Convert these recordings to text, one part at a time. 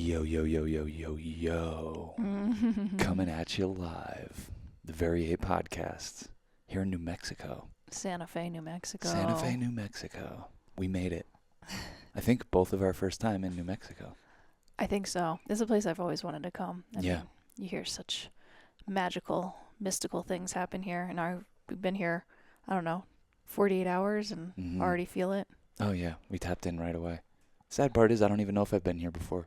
Yo, yo, yo, yo, yo, yo. Coming at you live. The Very A Podcast here in New Mexico. Santa Fe, New Mexico. Santa Fe, New Mexico. We made it. I think both of our first time in New Mexico. I think so. This is a place I've always wanted to come. I Yeah. mean, you hear such magical, mystical things happen here. And we've been here, 48 hours and already feel it. Oh, yeah. We tapped in right away. Sad part is I don't even know if I've been here before.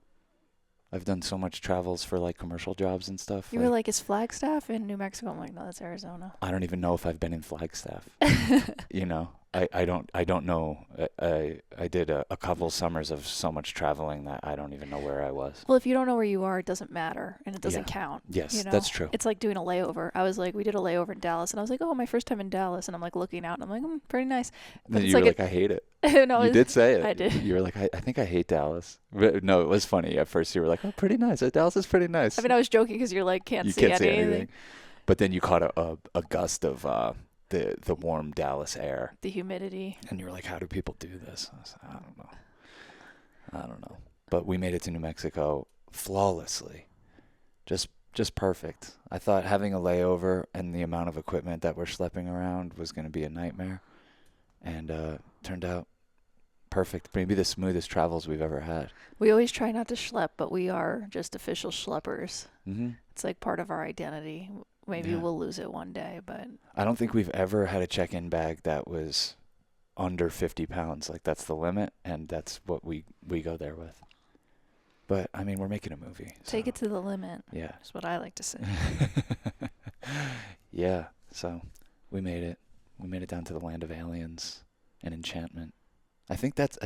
I've done so much travels for like commercial jobs and stuff. You were like, is Flagstaff in New Mexico? I'm like, no, that's Arizona. I don't even know if I've been in Flagstaff. You know, I don't know. I did a couple summers of so much traveling that I don't even know where I was. Well, if you don't know where you are, it doesn't matter and it doesn't count. Yes, you know? that's true. It's like doing a layover. I was like, we did a layover in Dallas and I was like, oh, my first time in Dallas. And I'm like looking out and I'm like, pretty nice. Then you were like, I hate it. No, you did say it. I did. You were like, I think I hate Dallas. But no, it was funny. At first you were like, oh, pretty nice. Dallas is pretty nice. I mean, I was joking because you're like, you can't see anything. But then you caught a gust of the warm Dallas air. The humidity. And you were like, how do people do this? I was like, I don't know. But we made it to New Mexico flawlessly. Just perfect. I thought having a layover and the amount of equipment that we're schlepping around was going to be a nightmare. And turned out perfect. Maybe the smoothest travels we've ever had. We always try not to schlep, but we are just official schleppers. Mm-hmm. It's like part of our identity. Maybe we'll lose it one day, but I don't think we've ever had a check-in bag that was under 50 pounds. Like, that's the limit, and that's what we go there with. But, I mean, we're making a movie. Take it to the limit. Yeah. That's what I like to say. Yeah. So, we made it. We made it down to the land of aliens and enchantment. I think that's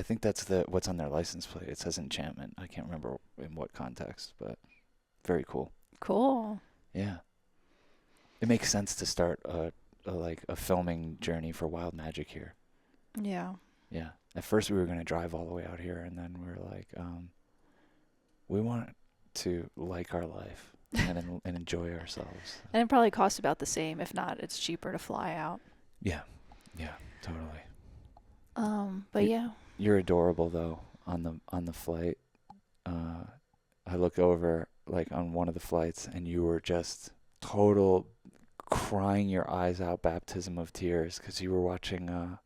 what's on their license plate. It says enchantment. I can't remember in what context, but very cool. Cool. Yeah. It makes sense to start a filming journey for Wild Magic here. Yeah. Yeah. At first we were going to drive all the way out here, and then we were like, we want to like our life and enjoy ourselves. And it probably costs about the same. If not, it's cheaper to fly out. Yeah. Yeah, totally. But yeah. You're adorable though on the flight. I look over like on one of the flights and you were just total crying your eyes out, baptism of tears, because you were watching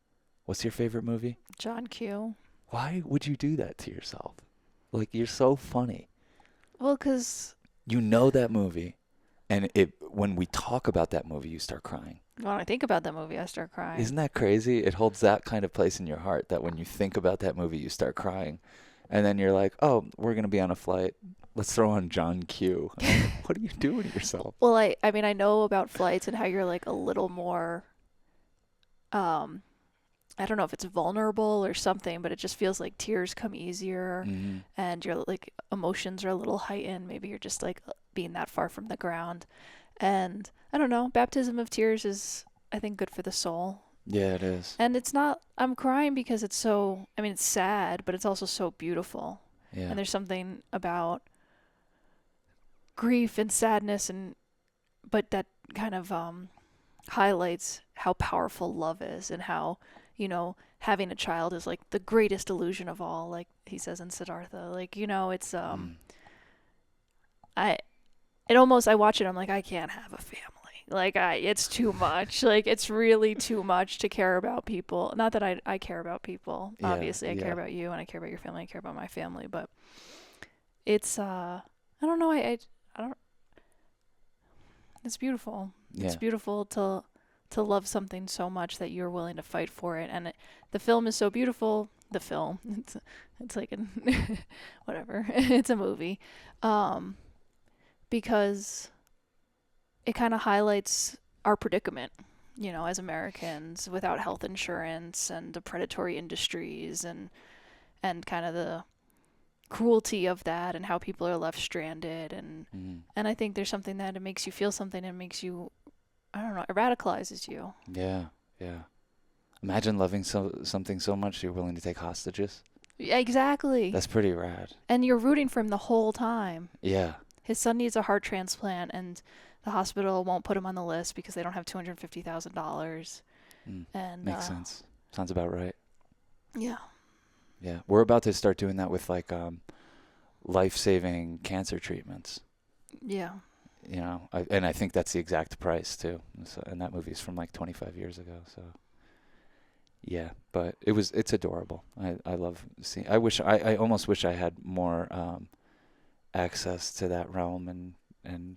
what's your favorite movie? John Q. Why would you do that to yourself? Like, you're so funny. Well, 'cause you know that movie, and when we talk about that movie, you start crying. when I think about that movie, I start crying. Isn't that crazy? It holds that kind of place in your heart that when you think about that movie, you start crying. And then you're like, oh, we're going to be on a flight. Let's throw on John Q. Like, what are you doing to yourself? Well, I mean, I know about flights and how you're like a little more, I don't know if it's vulnerable or something, but it just feels like tears come easier and your like emotions are a little heightened. Maybe you're just like being that far from the ground. And I don't know, baptism of tears is, I think, good for the soul. Yeah, it is. And it's not, I'm crying because it's so, I mean, it's sad, but it's also so beautiful. Yeah. And there's something about grief and sadness but that kind of highlights how powerful love is and how, having a child is like the greatest illusion of all, like he says in Siddhartha. Like, it's I watch it, I'm like, I can't have a family. Like, it's too much. Like, it's really too much to care about people. Not that I care about people. Yeah, Obviously, I care about you, and I care about your family. I care about my family. But it's, I don't know. I don't. It's beautiful. Yeah. It's beautiful to love something so much that you're willing to fight for it. And the film is so beautiful. The film, it's like whatever. It's a movie. Because it kind of highlights our predicament, as Americans without health insurance and the predatory industries and kind of the cruelty of that and how people are left stranded. And I think there's something that it makes you feel something and makes you, I don't know, it radicalizes you. Yeah, yeah. Imagine loving something so much you're willing to take hostages. Yeah, exactly. That's pretty rad. And you're rooting for him the whole time. Yeah. His son needs a heart transplant, and the hospital won't put him on the list because they don't have $250,000. And makes sense. Sounds about right. Yeah. Yeah, we're about to start doing that with like life-saving cancer treatments. Yeah. You know, and I think that's the exact price too. So, and that movie's from like 25 years ago. So, yeah, but it's adorable. I love seeing. I almost wish I had more access to that realm and.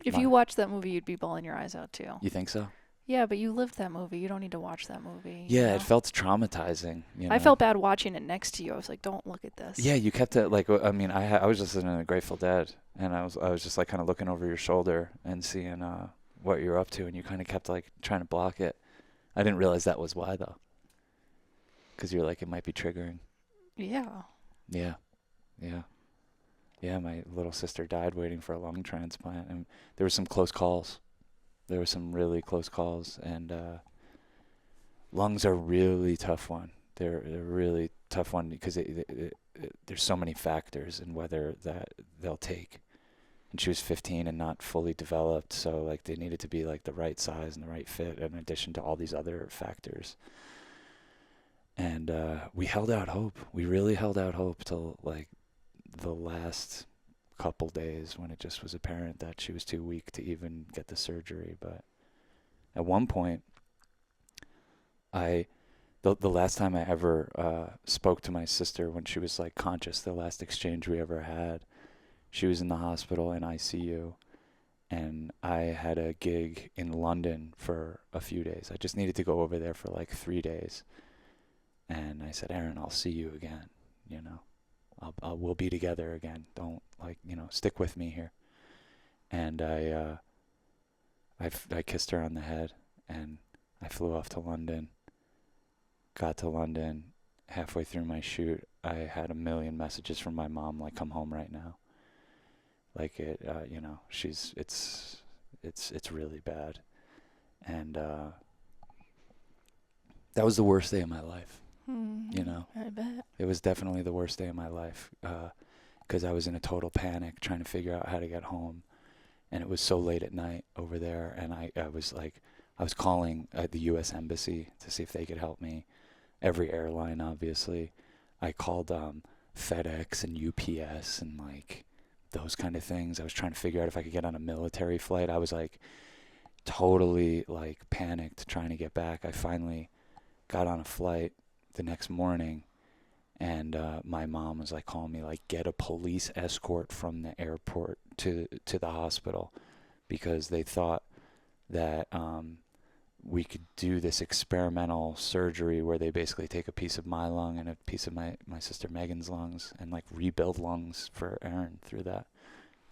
If you watch that movie, you'd be bawling your eyes out too. You think so? Yeah, but you lived that movie. You don't need to watch that movie. Yeah, you know? it felt traumatizing. You know? I felt bad watching it next to you. I was like, "Don't look at this." Yeah, you kept it like. I mean, I was just listening to Grateful Dead, and I was just like kind of looking over your shoulder and seeing what you're up to, and you kind of kept like trying to block it. I didn't realize that was why though, because you're like it might be triggering. Yeah. Yeah, yeah, yeah. My little sister died waiting for a lung transplant, and there were some close calls. There were some really close calls, and lungs are a really tough one. They're a really tough one because there's so many factors in whether that they'll take. And she was 15 and not fully developed, so like they needed to be like the right size and the right fit in addition to all these other factors. And we held out hope. We really held out hope till like the last couple days when it just was apparent that she was too weak to even get the surgery. But at one point, the last time I ever spoke to my sister when she was like conscious, the last exchange we ever had, she was in the hospital in ICU, and I had a gig in London for a few days. I just needed to go over there for like 3 days. And I said, Erin, I'll see you again. You know, we'll be together again. Don't stick with me here. And I kissed her on the head, and I flew off to London. Got to London, halfway through my shoot, I had a million messages from my mom like, "Come home right now." Like it's really bad, and that was the worst day of my life. You know, I bet. It was definitely the worst day of my life because I was in a total panic trying to figure out how to get home. And it was so late at night over there. And I was calling the U.S. Embassy to see if they could help me. Every airline, obviously. I called FedEx and UPS and like those kind of things. I was trying to figure out if I could get on a military flight. I was like totally like panicked trying to get back. I finally got on a flight the next morning, and my mom was like calling me like, get a police escort from the airport to the hospital, because they thought that we could do this experimental surgery where they basically take a piece of my lung and a piece of my sister Megan's lungs and like rebuild lungs for Erin through that.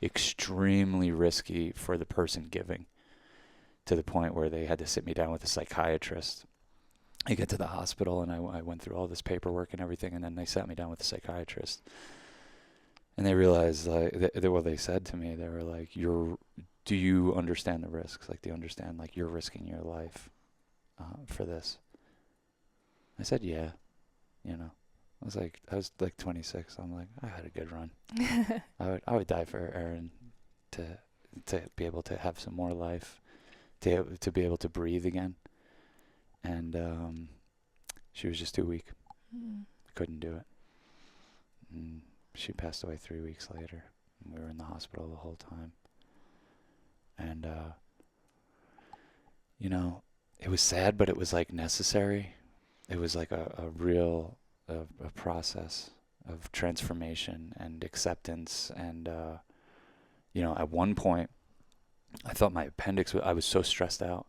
Extremely risky for the person giving, to the point where they had to sit me down with a psychiatrist. I get to the hospital, and I went through all this paperwork and everything, and then they sat me down with a psychiatrist. And they realized, like, they said to me, they were like, do you understand the risks? Like, do you understand, like, you're risking your life for this? I said, yeah. You know, I was like 26. I'm like, I had a good run. I would die for Erin to be able to have some more life, to be able to breathe again. And she was just too weak. Couldn't do it. And she passed away 3 weeks later. And we were in the hospital the whole time. And, it was sad, but it was like necessary. It was like a real a process of transformation and acceptance. And, at one point, I thought my appendix, I was so stressed out,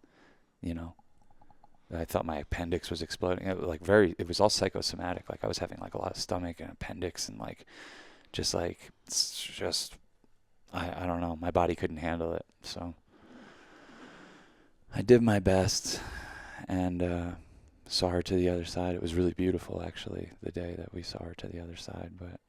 I thought my appendix was exploding. It was all psychosomatic. Like I was having like a lot of stomach and appendix and like, I don't know. My body couldn't handle it. So I did my best and saw her to the other side. It was really beautiful, actually, the day that we saw her to the other side. But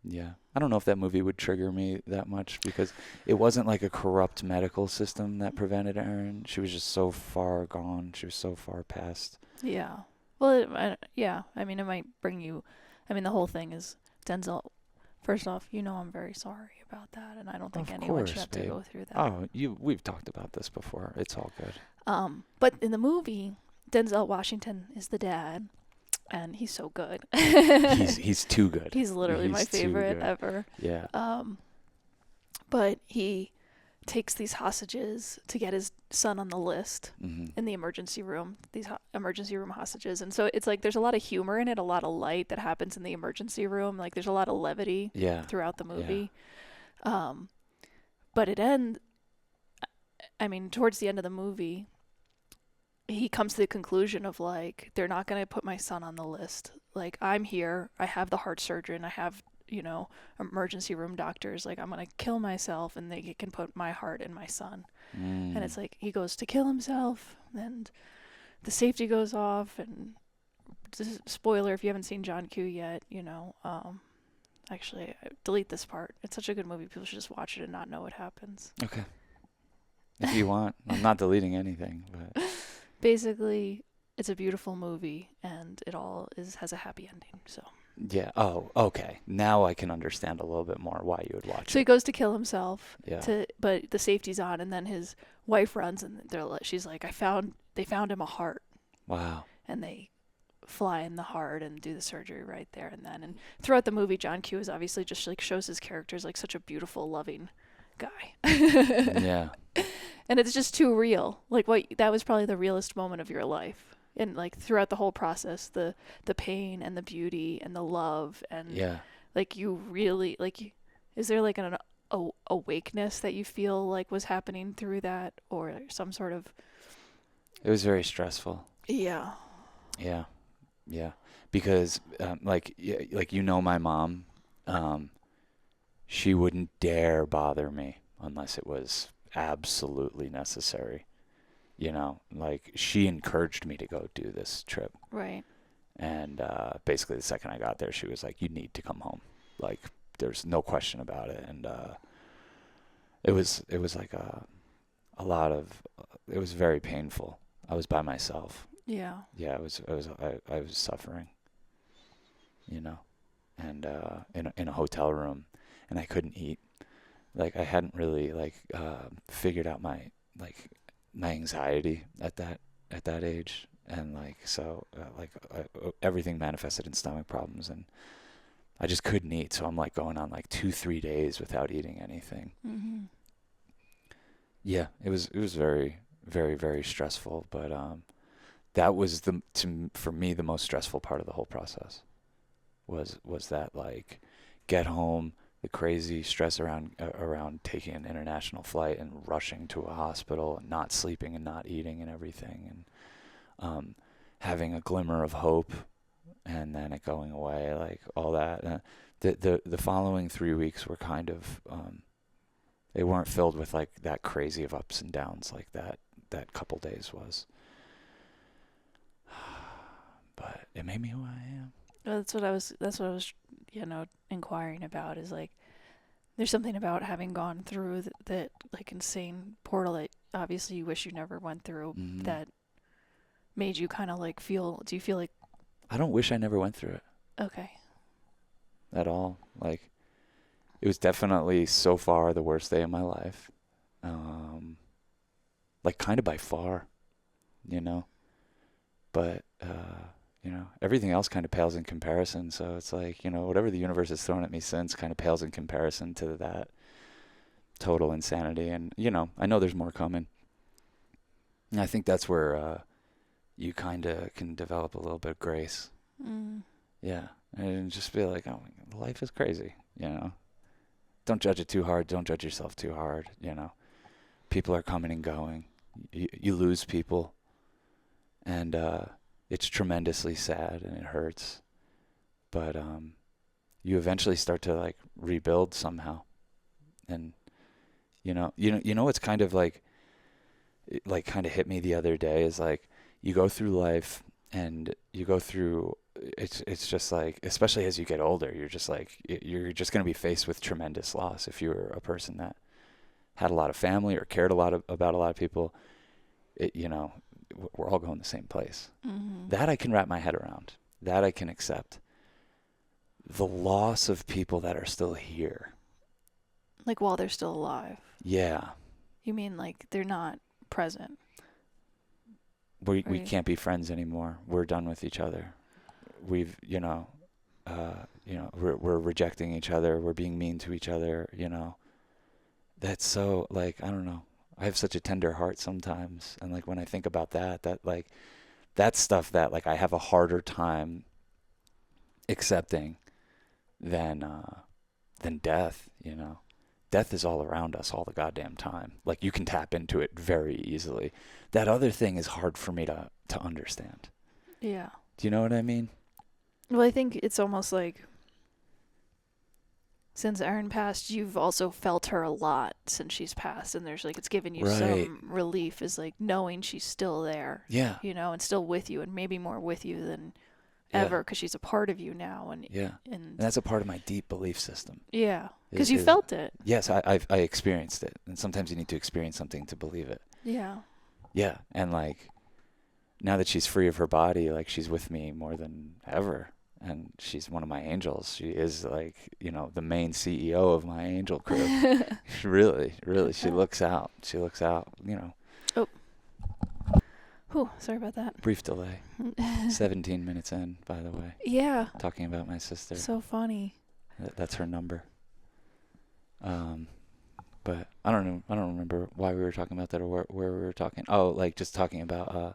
yeah, I don't know if that movie would trigger me that much, because it wasn't like a corrupt medical system that prevented Erin. She was just so far gone. She was so far past. Yeah. Well, yeah. I mean, it might bring you. I mean, the whole thing is Denzel. First off, I'm very sorry about that, and I don't think anyone should have to go through that. Oh, we've talked about this before. It's all good. But in the movie, Denzel Washington is the dad, and he's so good. He's too good. He's literally my He's too favorite good. ever. Yeah. But he takes these hostages to get his son on the list Hmm. in the emergency room, these emergency room hostages. And so it's like there's a lot of humor in it, a lot of light that happens in the emergency room. Like there's a lot of levity Yeah. throughout the Yeah. movie. But towards the end of the movie, he comes to the conclusion of like, they're not going to put my son on the list. Like, I'm here. I have the heart surgeon. I have, emergency room doctors. Like, I'm going to kill myself and they can put my heart in my son. And it's like, he goes to kill himself and the safety goes off. And spoiler, if you haven't seen John Q yet, actually, delete this part. It's such a good movie. People should just watch it and not know what happens. Okay. If you want. I'm not deleting anything, but Basically, it's a beautiful movie and it all has a happy ending. So yeah. Oh, okay. Now I can understand a little bit more why you would watch he it. goes to kill himself. Yeah. But the safety's on, and then his wife runs, and she's like, they found him a heart, Wow. and they fly in the heart and do the surgery right there and then. And throughout the movie, John Q is obviously just like shows his character as like such a beautiful, loving guy. Yeah. And it's just too real. Like that was probably the realest moment of your life. And like throughout the whole process, the pain and the beauty and the love and Yeah. like you really like, is there like an awakeness that you feel like was happening through that, or some sort of? It was very stressful. Yeah. Yeah. Yeah. Because like my mom, she wouldn't dare bother me unless it was absolutely necessary. Like she encouraged me to go do this trip. Right. And basically the second I got there, she was like, you need to come home. Like there's no question about it. And it was like it was very painful. I was by myself. Yeah. Yeah, I was suffering, and in a hotel room, and I couldn't eat. Like I hadn't really figured out my anxiety at that age, and everything manifested in stomach problems, and I just couldn't eat. So I'm like going on like 2-3 days without eating anything. Mm-hmm. Yeah, it was very, very, very stressful, but that was for me the most stressful part of the whole process was that like get home, the crazy stress around taking an international flight and rushing to a hospital and not sleeping and not eating and everything, and having a glimmer of hope and then it going away, like all that. The following 3 weeks were kind of they weren't filled with like that crazy of ups and downs like that couple days was. But it made me who I am. That's what I was inquiring about, is like there's something about having gone through that like insane portal that obviously you wish you never went through, Mm-hmm. that made you kind of like feel. Do you feel like? I don't wish I never went through it. Okay. At all. Like it was definitely so far the worst day of my life. Like kind of by far, but everything else kind of pales in comparison. So it's like, whatever the universe has thrown at me since kind of pales in comparison to that total insanity. And, I know there's more coming. And I think that's where you kind of can develop a little bit of grace. Mm. Yeah. And just be like, oh, life is crazy, Don't judge it too hard. Don't judge yourself too hard, People are coming and going. You lose people. And it's tremendously sad and it hurts. But you eventually start to like rebuild somehow. And what's kind of like kind of hit me the other day is like you go through life and you go through it's just like, especially as you get older, you're just like you're just going to be faced with tremendous loss. If you were a person that had a lot of family or cared about a lot of people, we're all going the same place. Mm-hmm. That I can wrap my head around. That I can accept. The loss of people that are still here. Like while they're still alive. Yeah. You mean like they're not present? We Right. can't be friends anymore. We're done with each other. we've, we're rejecting each other, we're being mean to each other, that's so, like, I don't know. I have such a tender heart sometimes, and like when I think about that like that's stuff that like I have a harder time accepting than death. Death is all around us all the goddamn time. Like you can tap into it very easily. That other thing is hard for me to understand. Yeah. Do you know what I mean? Well, I think it's almost like since Erin passed, you've also felt her a lot since she's passed, and there's like it's given you Right. some relief, is like knowing she's still there, Yeah. and still with you, and maybe more with you than Yeah. ever, because she's a part of you now, Yeah. And and that's a part of my deep belief system. yeah, because Is- you is- felt it. Yes, I experienced it, and sometimes you need to experience something to believe it. Yeah. Yeah, and like now that she's free of her body, like she's with me more than ever, and she's one of my angels. She is like, the main CEO of my angel crew. Really, really, she looks out. She looks out. Whew, sorry about that. Brief delay. 17 minutes in, by the way, Yeah. talking about my sister. So funny. That's her number. But I don't know. I don't remember why we were talking about that or where we were talking. Oh, like just talking about.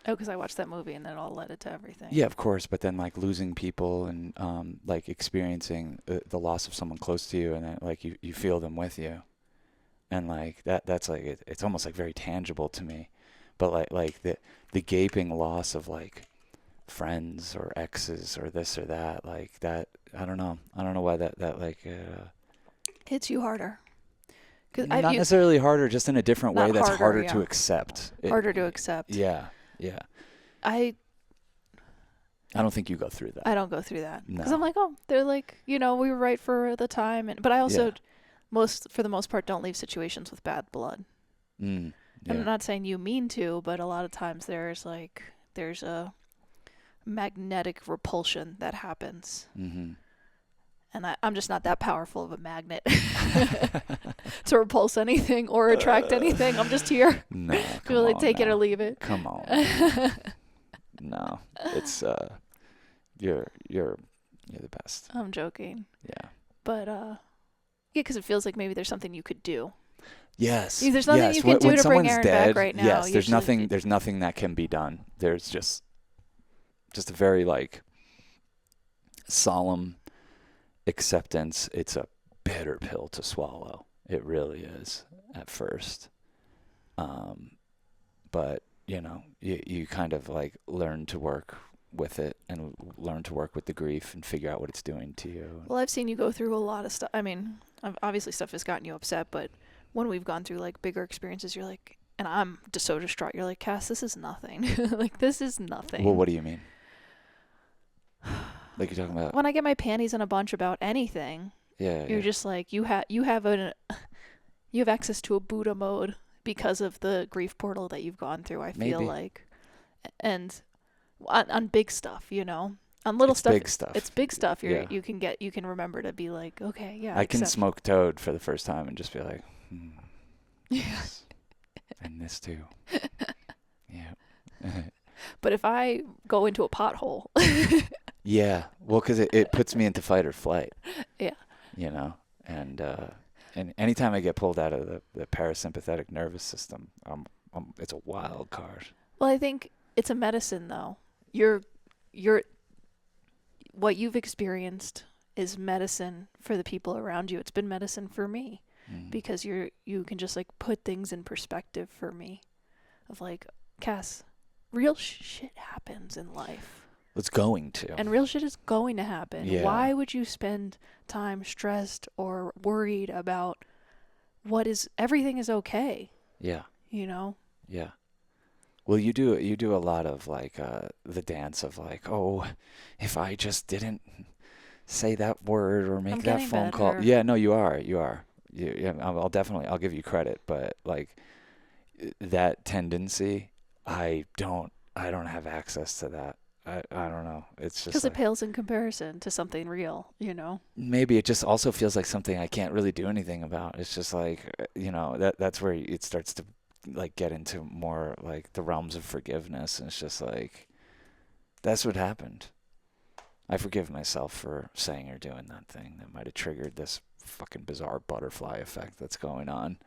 Oh, because I watched that movie and then it all led it to everything. Yeah, of course. But then like losing people and like experiencing the loss of someone close to you, and then like you feel them with you, and like that's like it's almost like very tangible to me. But like the gaping loss of like friends or exes or this or that, like that, I don't know why that like Hits you harder. Cause not necessarily harder, just in a different way Not that's harder, harder yeah. to accept. harder to accept. Yeah. I don't think you go through that. don't go through that because No. I'm like, oh, they're like, we were right for the time, but I also Yeah. for the most part don't leave situations with bad blood. Yeah. I'm not saying you mean to, but a lot of times there's a magnetic repulsion that happens, Mm-hmm. and I'm just not that powerful of a magnet to repulse anything or attract anything. I'm just here No. to like on take it now. or leave it. Come on. No. It's you're the best. I'm joking, Yeah. but yeah, because it feels like maybe there's something you could do. Yes. There's nothing yes. you can When do to bring someone's Erin dead, back right now. yes, there's usually. nothing that can be done. There's just a very like solemn acceptance. It's a bitter pill to swallow. It really is at first. But you kind of like learn to work with it and learn to work with the grief and figure out what it's doing to you. Well, I've seen you go through a lot of stuff. I mean, obviously stuff has gotten you upset, but when we've gone through like bigger experiences, you're like, and I'm just so distraught. You're like, Cass, this is nothing. Like, this is nothing. Well, what do you mean? Like you're talking about? When I get my panties in a bunch about anything, Yeah. you're just like, you have access to a Buddha mode because of the grief portal that you've gone through. I feel Maybe. like, and on big stuff, on little It's stuff, big stuff. it's big stuff. Yeah. You can remember to be like, okay, yeah. I can accept. smoke toad for the first time and just be like, Yeah. yes. And this too. Yeah. But if I go into a pothole, Yeah. Well, because it puts me into fight or flight. Yeah. And anytime I get pulled out of the parasympathetic nervous system, it's a wild card. well, I think it's a medicine though. What you've experienced is medicine for the people around you. It's been medicine for me Mm. because you can just like put things in perspective for me of like, Cass, real shit happens in life. It's going to. And real shit is going to happen. Yeah. Why would you spend time stressed or worried about everything is okay, Yeah. Yeah. Well, you do a lot of like the dance of like, oh, if I just didn't say that word or I'm make that getting phone call. better. Yeah, no, you are. Yeah, I'll give you credit, but like that tendency, I don't have access to that. I don't know. It's just because like, it pales in comparison to something real, maybe it just also feels like something I can't really do anything about. It's just like, that's where it starts to like get into more like the realms of forgiveness. And it's just like, that's what happened. I forgive myself for saying or doing that thing that might have triggered this fucking bizarre butterfly effect that's going on.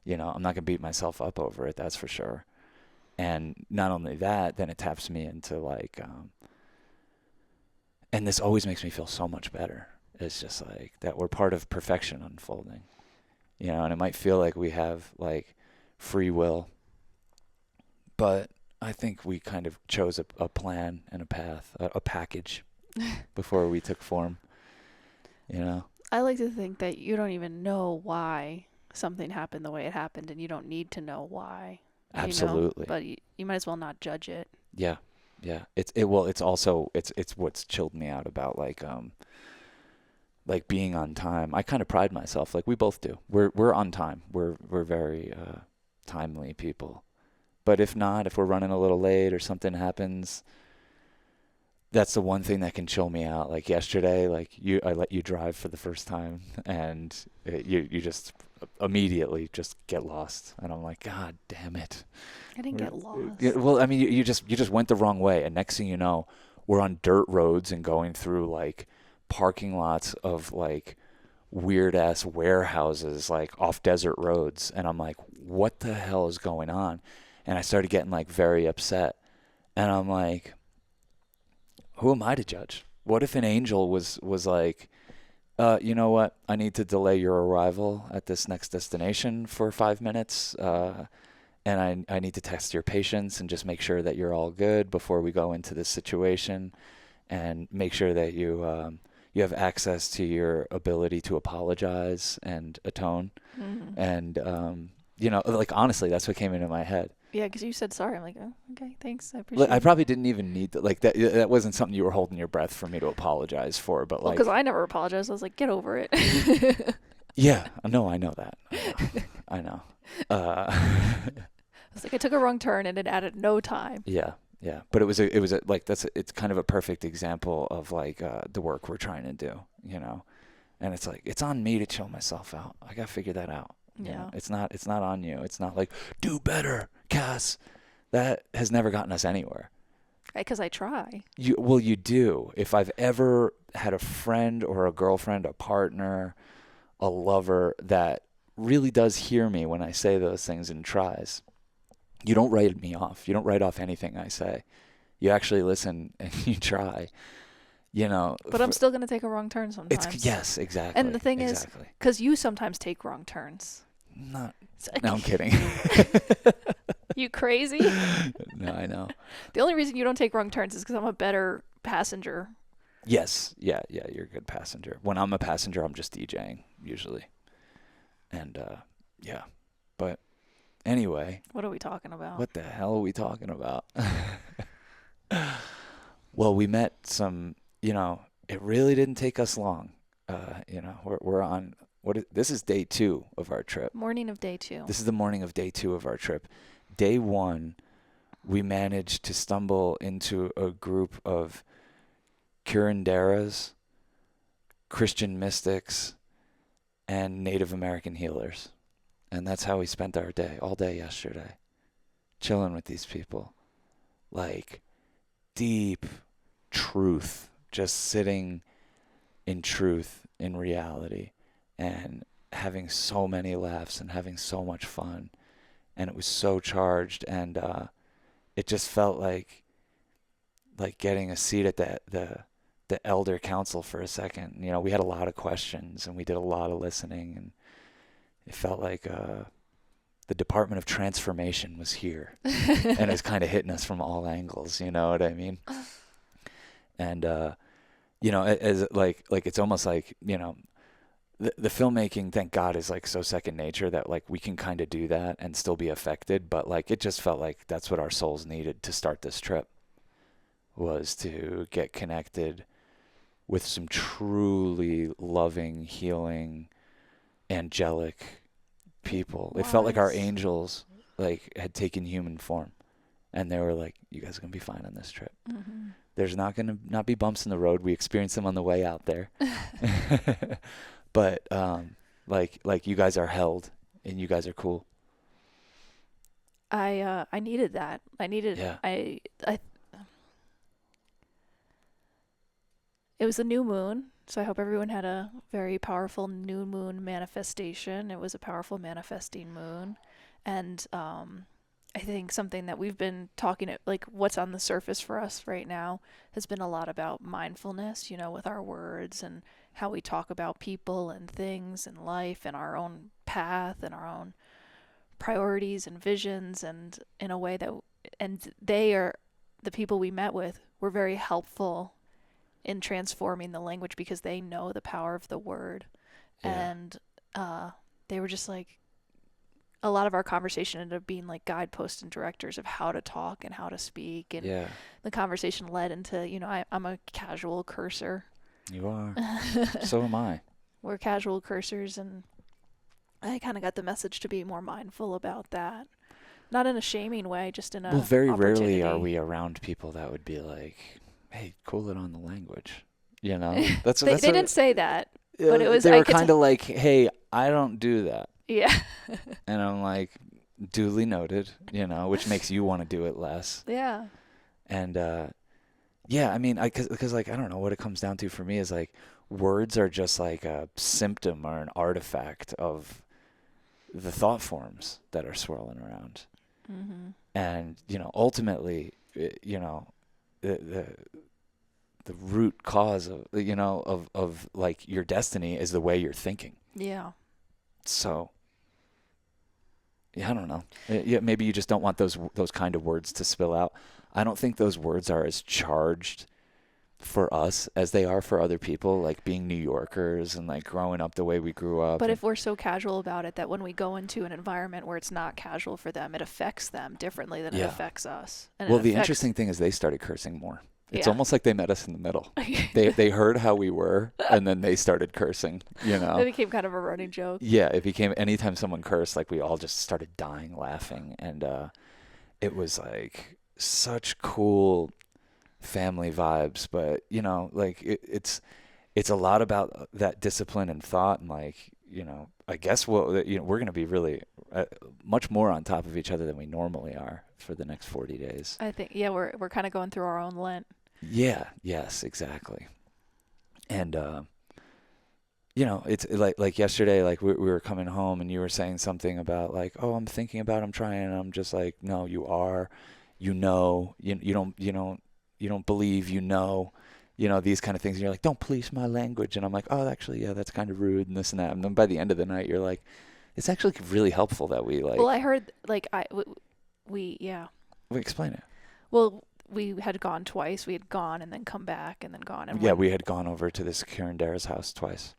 You know, I'm not gonna beat myself up over it, that's for sure. And not only that, then it taps me into like, and this always makes me feel so much better. It's just like that we're part of perfection unfolding, you know, and it might feel like we have like free will, but I think we kind of chose a plan and a path, a package before we took form, you know? I like to think that you don't even know why something happened the way it happened, and you don't need to know why. Absolutely. But you might as well not judge it. Yeah. Yeah. It's also, it's what's chilled me out about like being on time. I kind of pride myself, like we both do. We're on time. We're very timely people. But if not, if we're running a little late or something happens, that's the one thing that can chill me out. Like yesterday, I let you drive for the first time, and you just immediately just get lost, and I'm like, God damn it. I didn't get lost. Yeah, well, I mean, you just went the wrong way, and next thing you know, we're on dirt roads and going through like parking lots of like weird ass warehouses like off desert roads, and I'm like, what the hell is going on? And I started getting like very upset, and I'm like, who am I to judge? What if an angel was like, you know what? I need to delay your arrival at this next destination for 5 minutes, and I need to test your patience and just make sure that you're all good before we go into this situation, and make sure that you have access to your ability to apologize and atone, Mm-hmm. and you know, like honestly, that's what came into my head. Yeah, because you said sorry. I'm like, oh, okay, thanks. I Like, appreciate I it. probably didn't even need to, like that. That wasn't something you were holding your breath for me to apologize for. But Well, like, because I never apologized. I was like, get over it. yeah, no, I know that. I know. I was like, I took a wrong turn and it added no time. Yeah, yeah. But it was a like it's kind of a perfect example of like the work we're trying to do, you know. And it's like it's on me to chill myself out. I gotta figure that out. You know? Yeah. It's not on you. It's not like do better, Cass. That has never gotten us anywhere. Because I try. You do. If I've ever had a friend or a girlfriend, a partner, a lover that really does hear me when I say those things and tries, you don't write me off. You don't write off anything I say. You actually listen and you try. You know. But I'm still going to take a wrong turn sometimes. It's yes, exactly. And the thing exactly. is, because you sometimes take wrong turns. Not. It's like, No, I'm kidding. you crazy? No, I know. The only reason you don't take wrong turns is because I'm a better passenger. Yes. Yeah. You're a good passenger. When I'm a passenger, I'm just DJing usually. And yeah. But anyway, What are we talking about? what the hell are we talking about? Well, we met some. You know, it really didn't take us long. You know, we're on. This is day 2 of our trip. Morning of day 2. This is the morning of day 2 of our trip. Day 1, we managed to stumble into a group of curanderas, Christian mystics, and Native American healers. And that's how we spent our day, all day yesterday, chilling with these people. Like, deep truth, just sitting in truth, in reality, and having so many laughs and having so much fun. And it was so charged, and it just felt like getting a seat at the elder council for a second. You know, we had a lot of questions and we did a lot of listening, and it felt like the Department of Transformation was here and it's kind of hitting us from all angles. You know what I mean? And you know, as like it's almost like, you know, the filmmaking, thank God, is like so second nature that like we can kind of do that and still be affected. But like it just felt like that's what our souls needed to start this trip, was to get connected with some truly loving, healing, angelic people. It felt like our Wise. angels like had taken human form, and they were like, "You guys are gonna be fine on this trip. Mm-hmm. There's not gonna not be bumps in the road. We experienced them on the way out there, but like you guys are held, and you guys are cool." I needed that. I needed Yeah. I It was a new moon, so I hope everyone had a very powerful new moon manifestation. It was a powerful manifesting moon, and I think something that we've been talking, like what's on the surface for us right now, has been a lot about mindfulness, with our words and how we talk about people and things and life and our own path and our own priorities and visions, and in a way that, and they are the people we met with were very helpful in transforming the language because they know the power of the word. Yeah. And they were just like, a lot of our conversation ended up being like guideposts and directors of how to talk and how to speak. And Yeah. the conversation led into, I'm a casual cursor. You are. So am I. We're casual cursors, and I kind of got the message to be more mindful about that. Not in a shaming way, just in a Well, very rarely are opportunity. we around people that would be like, "Hey, cool it on the language." You know, that's They didn't say that, but it was. They I were could kind of like, "Hey, I don't do that," yeah, and I'm like, duly noted. Which makes you want to do it less. yeah, And yeah, I mean, because like I don't know what it comes down to for me is like words are just like a symptom or an artifact of the thought forms that are swirling around. hmm And ultimately, the the root cause of of like your destiny is the way you're thinking. yeah. So yeah, I don't know. Yeah, maybe you just don't want those kind of words to spill out. I don't think those words are as charged for us as they are for other people, like being New Yorkers and like growing up the way we grew up. But if we're so casual about it that when we go into an environment where it's not casual for them, it affects them differently than it Yeah. affects us. And Well, it the affects, interesting thing is they started cursing more. It's yeah. almost like they met us in the middle. They heard how we were, and then they started cursing. That became kind of a running joke. Yeah, it became anytime someone cursed, like we all just started dying laughing, and it was like such cool family vibes. But like it's a lot about that discipline and thought, and like I guess we're gonna be really much more on top of each other than we normally are for the next 40 days. I think, yeah, we're kind of going through our own Lent. Yeah, yes, exactly. And it's like yesterday, like we were coming home and you were saying something about like, oh, I'm thinking about, I'm trying, and I'm just like, no, you are, you don't believe, these kind of things. And you're like, don't police my language. And I'm like, oh, actually, yeah, that's kind of rude and this and that. And then by the end of the night, you're like, it's actually really helpful that we like, Well, I heard like yeah. we explain it. Well, we had gone twice. We had gone and then come back and then gone. And Yeah, we had gone over to this Karen Dara's house twice.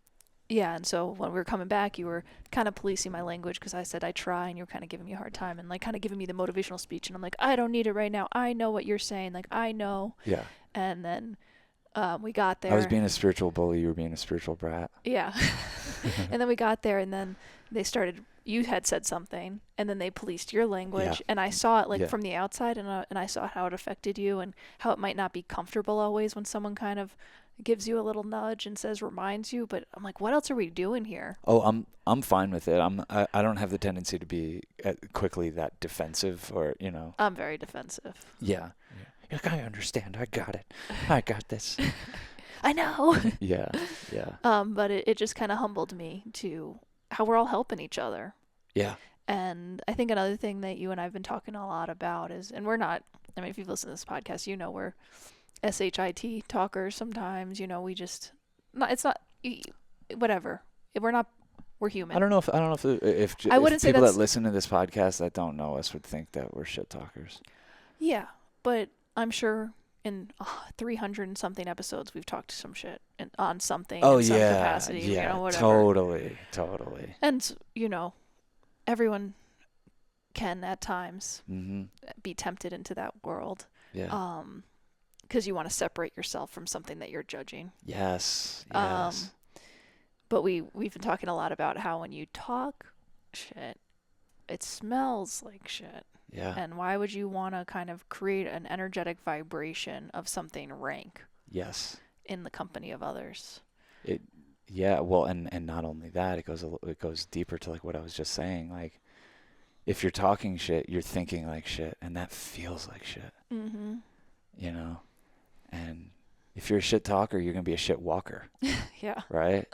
yeah, and so when we were coming back, you were kind of policing my language because I said I try, and you were kind of giving me a hard time and like kind of giving me the motivational speech, and I'm like, I don't need it right now. I know what you're saying. Like I know. Yeah. And then we got there. I was being a spiritual bully. You were being a spiritual brat. Yeah. And then we got there, and then they started. You had said something, and then they policed your language, Yeah. and I saw it like Yeah. from the outside, and I saw how it affected you, and how it might not be comfortable always when someone kind of gives you a little nudge and reminds you. But I'm like, what else are we doing here? Oh, I'm fine with it. I don't have the tendency to be quickly that defensive or. I'm very defensive. Yeah. You're like, I understand. I got it. I got this. I know. Yeah. Yeah. But it just kind of humbled me to how we're all helping each other. Yeah. And I think another thing that you and I've been talking a lot about is, and we're not, I mean, if you've listened to this podcast, we're SHIT talkers sometimes, we just, not, it's not, whatever. We're human. I don't know if I wouldn't say people that's- that listen to this podcast that don't know us would think that we're shit talkers. Yeah, but I'm sure in 300 and something episodes we've talked some shit on something Oh in some yeah. capacity, Yeah. whatever. Totally. And, everyone can at times Mhm. be tempted into that world. Yeah. Because you want to separate yourself from something that you're judging. Yes. Um, Yes. But we've been talking a lot about how when you talk shit, it smells like shit. Yeah. And why would you want to kind of create an energetic vibration of something rank Yes. in the company of others? Yeah, well, and not only that, it goes deeper to like what I was just saying. Like, if you're talking shit, you're thinking like shit, and that feels like shit, Mm-hmm. and if you're a shit talker, you're gonna be a shit walker, Yeah. right?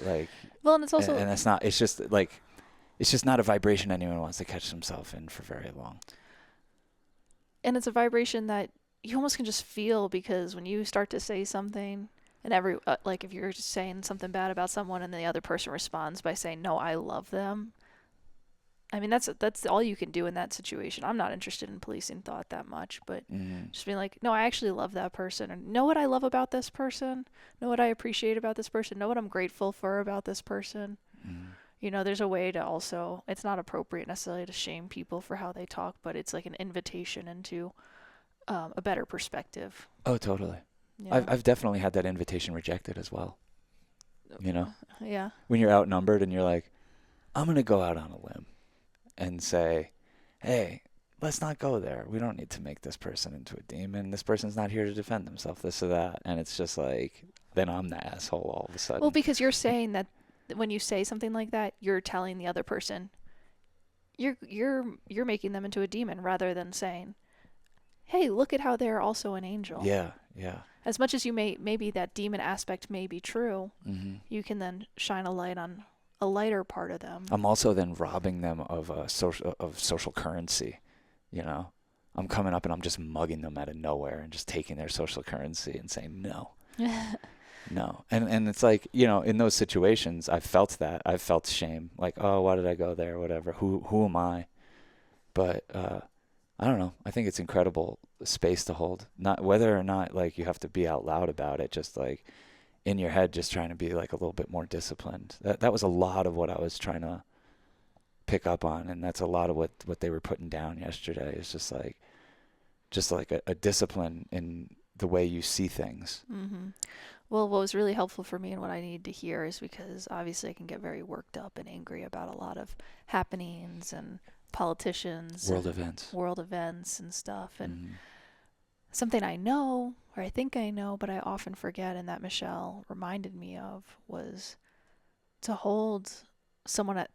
Like, Well, and it's also and that's not. It's just like, it's just not a vibration anyone wants to catch themselves in for very long. and it's a vibration that you almost can just feel, because when you start to say something and like if you're just saying something bad about someone and the other person responds by saying, no, I love them. I mean, that's all you can do in that situation. I'm not interested in policing thought that much, but just being like, no, I actually love that person, or know what I love about this person, know what I appreciate about this person, know what I'm grateful for about this person. You know, there's a way to also, it's not appropriate necessarily to shame people for how they talk, but it's like an invitation into a better perspective. Oh, totally. Yeah. I've definitely had that invitation rejected as well. You know, Yeah. when you're outnumbered and you're like, I'm gonna go out on a limb and say, hey, let's not go there. We don't need to make this person into a demon. This person's not here to defend themselves, this or that. And it's just like, then I'm the asshole all of a sudden. Well, because you're saying that when you say something like that, you're telling the other person, you're making them into a demon, rather than saying, hey, look at how they're also an angel. Yeah, yeah. As much as you maybe that demon aspect may be true, you can then shine a light on a lighter part of them. I'm also then robbing them of social currency, you know. I'm coming up and I'm just mugging them out of nowhere and just taking their social currency and saying no. No. And it's like, you know, in those situations, I've felt that. I've felt shame. Like, oh, why did I go there? Whatever. Who am I? But I don't know. I think it's incredible space to hold. Not whether or not like you have to be out loud about it, just like in your head, just trying to be like a little bit more disciplined. That was a lot of what I was trying to pick up on, and that's a lot of what they were putting down yesterday. Is just like a discipline in the way you see things. Well, what was really helpful for me and what I needed to hear is, because obviously I can get very worked up and angry about a lot of happenings and politicians, World events and stuff. And something I know, or I think I know, but I often forget, and that Michelle reminded me of, was to hold someone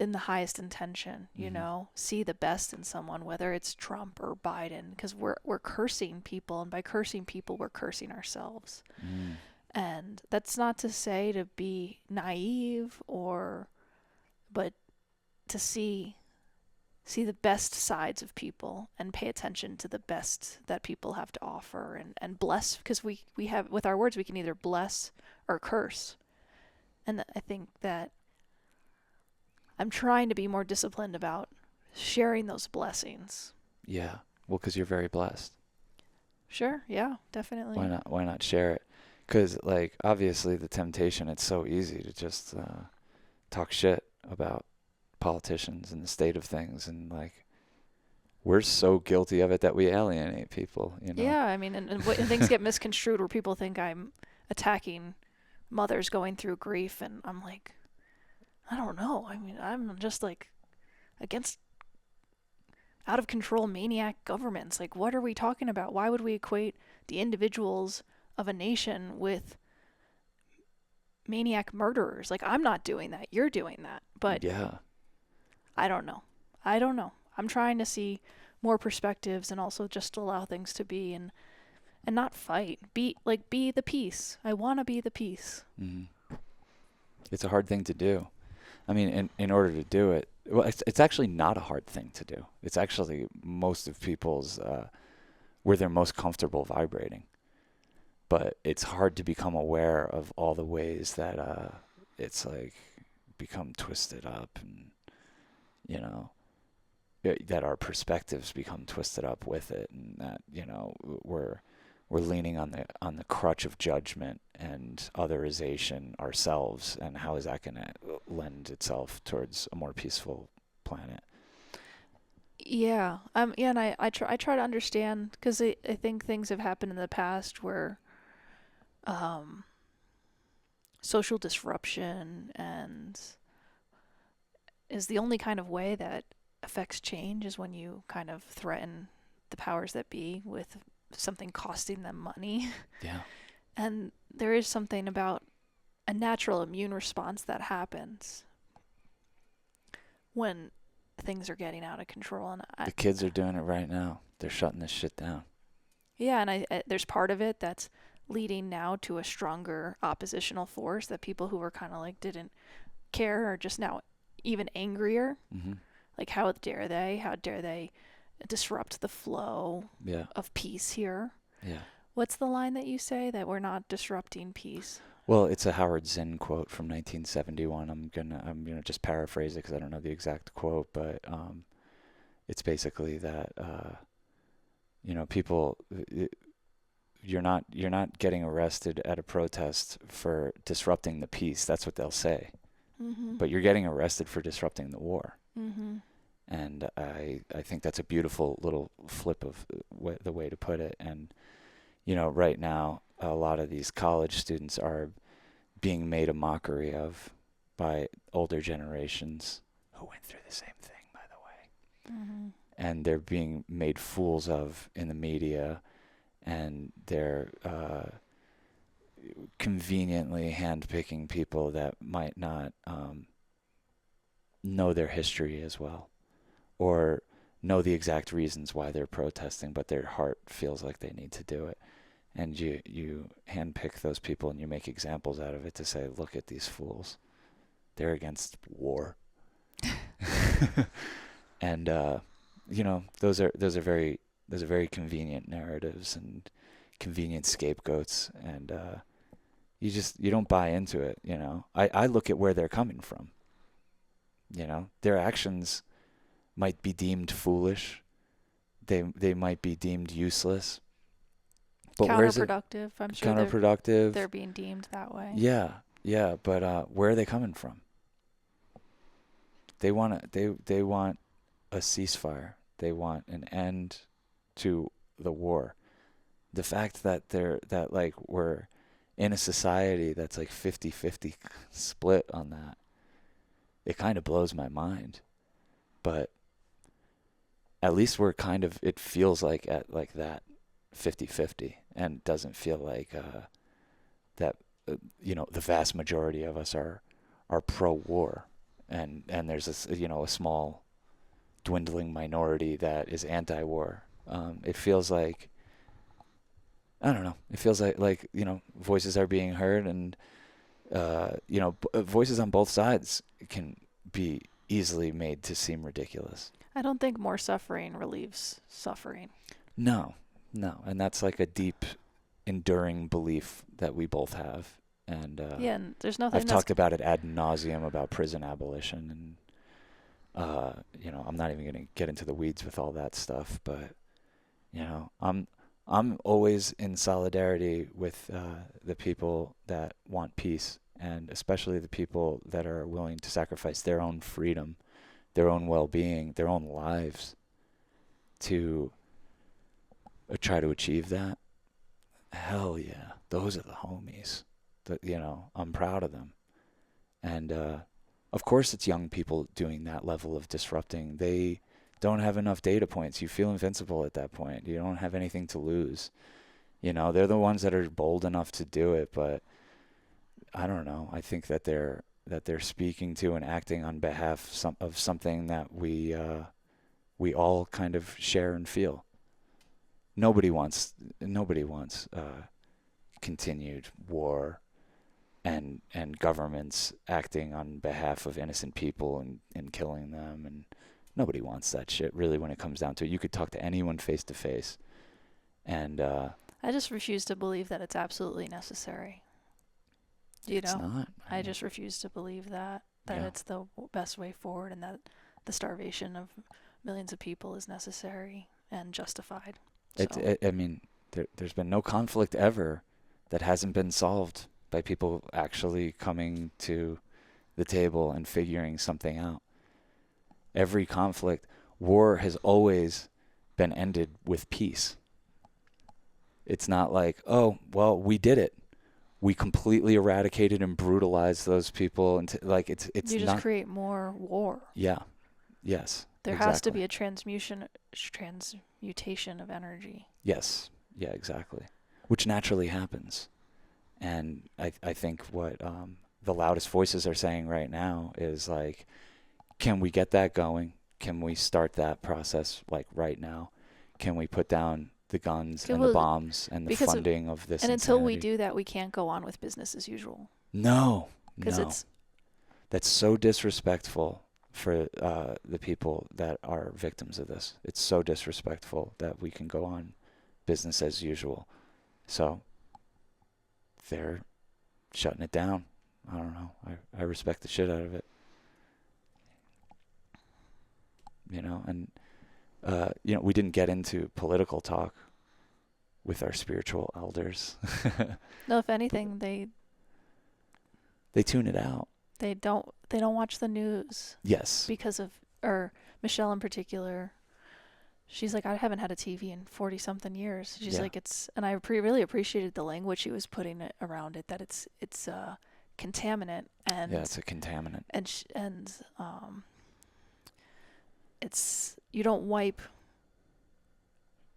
in the highest intention, you know, see the best in someone, whether it's Trump or Biden, because we're cursing people, and by cursing people, we're cursing ourselves. And that's not to say to be naive but to see the best sides of people and pay attention to the best that people have to offer, and bless, because we have, with our words, we can either bless or curse. And I think that I'm trying to be more disciplined about sharing those blessings. Yeah. Well, because you're very blessed. Sure. Yeah, definitely. Why not share it? Because, like, obviously the temptation, it's so easy to just talk shit about politicians and the state of things. And, like, we're so guilty of it that we alienate people, you know? Yeah, I mean, and things get misconstrued where people think I'm attacking mothers going through grief. And I'm like, I don't know. I mean, I'm just like against out of control maniac governments. Like, what are we talking about? Why would we equate the individuals of a nation with maniac murderers? Like, I'm not doing that. You're doing that. But yeah, I don't know. I'm trying to see more perspectives, and also just allow things to be, and not fight. Be the peace. I want to be the peace. It's a hard thing to do. I mean, in order to do it, well, it's actually not a hard thing to do. It's actually most of people's where they're most comfortable vibrating. But it's hard to become aware of all the ways that it's like become twisted up, and you know, that our perspectives become twisted up with it, and that, you know, we're leaning on the crutch of judgment and otherization ourselves, and how is that going to lend itself towards a more peaceful planet? Yeah. Yeah, and I try to understand, because I think things have happened in the past where social disruption and is the only kind of way that affects change, is when you kind of threaten the powers that be with something costing them money. Yeah. And there is something about a natural immune response that happens when things are getting out of control. And the kids are doing it right now. They're shutting this shit down. Yeah, and there's part of it that's leading now to a stronger oppositional force, that people who were kind of like didn't care are just now even angrier. Hmm. Like, how dare they? How dare they disrupt the flow Yeah. of peace here? Yeah. What's the line that you say, that we're not disrupting peace? Well, it's a Howard Zinn quote from 1971. I'm gonna just paraphrase it because I don't know the exact quote, but it's basically that people, you're not getting arrested at a protest for disrupting the peace. That's what they'll say, Mm-hmm. but you're getting arrested for disrupting the war. Mm-hmm. And I think that's a beautiful little flip of the way to put it. And right now a lot of these college students are being made a mockery of by older generations who went through the same thing, by the way. Mm-hmm. And they're being made fools of in the media, and they're conveniently handpicking people that might not know their history as well, or know the exact reasons why they're protesting, but their heart feels like they need to do it. And you handpick those people and you make examples out of it to say, look at these fools. They're against war. And those are very convenient narratives and convenient scapegoats, and you don't buy into it. I look at where they're coming from. Their actions might be deemed foolish. They might be deemed useless. But where is it? Counterproductive. I'm sure Counterproductive. they're being deemed that way. Yeah, yeah. But where are they coming from? They want a ceasefire. They want an end to the war. The fact that we're in a society that's like 50-50 split on that, it kind of blows my mind. But at least it feels like at like that 50-50, and doesn't feel like that the vast majority of us are pro-war, and there's a small dwindling minority that is anti-war. It feels like, I don't know. It feels like voices are being heard, and voices on both sides can be easily made to seem ridiculous. I don't think more suffering relieves suffering. No, no, and that's like a deep, enduring belief that we both have. And Yeah, and there's nothing I've that's talked about it ad nauseum about prison abolition, and I'm not even going to get into the weeds with all that stuff, but I'm always in solidarity with the people that want peace, and especially the people that are willing to sacrifice their own freedom, their own well-being, their own lives to try to achieve that. Hell yeah, those are the homies. I'm proud of them. And of course it's young people doing that level of disrupting. They don't have enough data points. You feel invincible at that point. You don't have anything to lose. They're the ones that are bold enough to do it, but I don't know. I think that they're speaking to and acting on behalf of something that we all kind of share and feel. Nobody wants continued war and governments acting on behalf of innocent people and killing them, and nobody wants that shit, really, when it comes down to it. You could talk to anyone face to face, and I just refuse to believe that it's absolutely necessary. it's not. I just refuse to believe that Yeah. it's the best way forward, and that the starvation of millions of people is necessary and justified. I mean, there's been no conflict ever that hasn't been solved by people actually coming to the table and figuring something out. Every conflict, war has always been ended with peace. It's not like, oh, well, we did it. We completely eradicated and brutalized those people, and it's you just not. create more war. Yeah. Yes. There exactly. has to be a transmutation of energy. Yes. Yeah. Exactly. Which naturally happens, and I think what the loudest voices are saying right now is like, can we get that going? Can we start that process like right now? Can we put down the guns Okay, and the well, bombs and the because of- funding of this and until we insanity. do that, we can't go on with business as usual. No, Because no. it's That's so disrespectful for the people that are victims of this. It's so disrespectful that we can go on business as usual. So they're shutting it down. I don't know. I respect the shit out of it. You know, and we didn't get into political talk with our spiritual elders. no. If anything, They tune it out. they don't watch the news Yes. because of, or Michelle in particular. She's like, I haven't had a TV in 40 something years. She's Yeah. like, and I really appreciated the language she was putting it around it, that it's contaminant and Yeah, it's a contaminant. it's, you don't wipe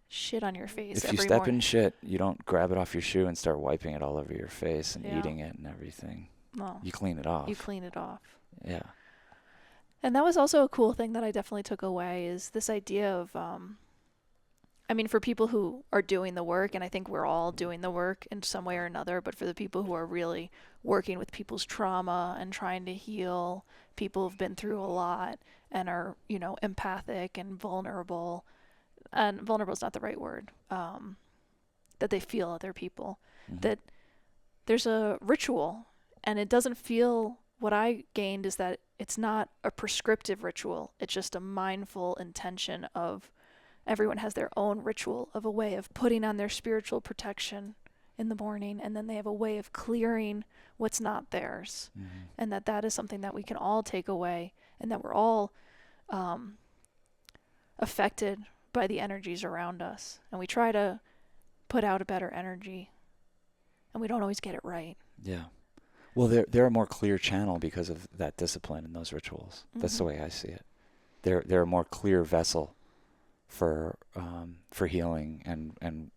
shit on your face If you every step morning. in shit, you don't grab it off your shoe and start wiping it all over your face and Yeah. eating it and everything. No, You clean it off. you clean it off. Yeah. And that was also a cool thing that I definitely took away, is this idea of, I mean, for people who are doing the work, and I think we're all doing the work in some way or another, but for the people who are really working with people's trauma and trying to heal, people who've been through a lot and are, empathic and vulnerable is not the right word, that they feel other people, Mhm. that there's a ritual, and it doesn't feel, what I gained is that it's not a prescriptive ritual. It's just a mindful intention of, everyone has their own ritual of a way of putting on their spiritual protection in the morning, and then they have a way of clearing what's not theirs. Mhm. And that is something that we can all take away, and that we're all affected by the energies around us. And we try to put out a better energy, and we don't always get it right. Yeah. Well, they're a more clear channel because of that discipline and those rituals. That's the Mhm. way I see it. They're a more clear vessel for healing and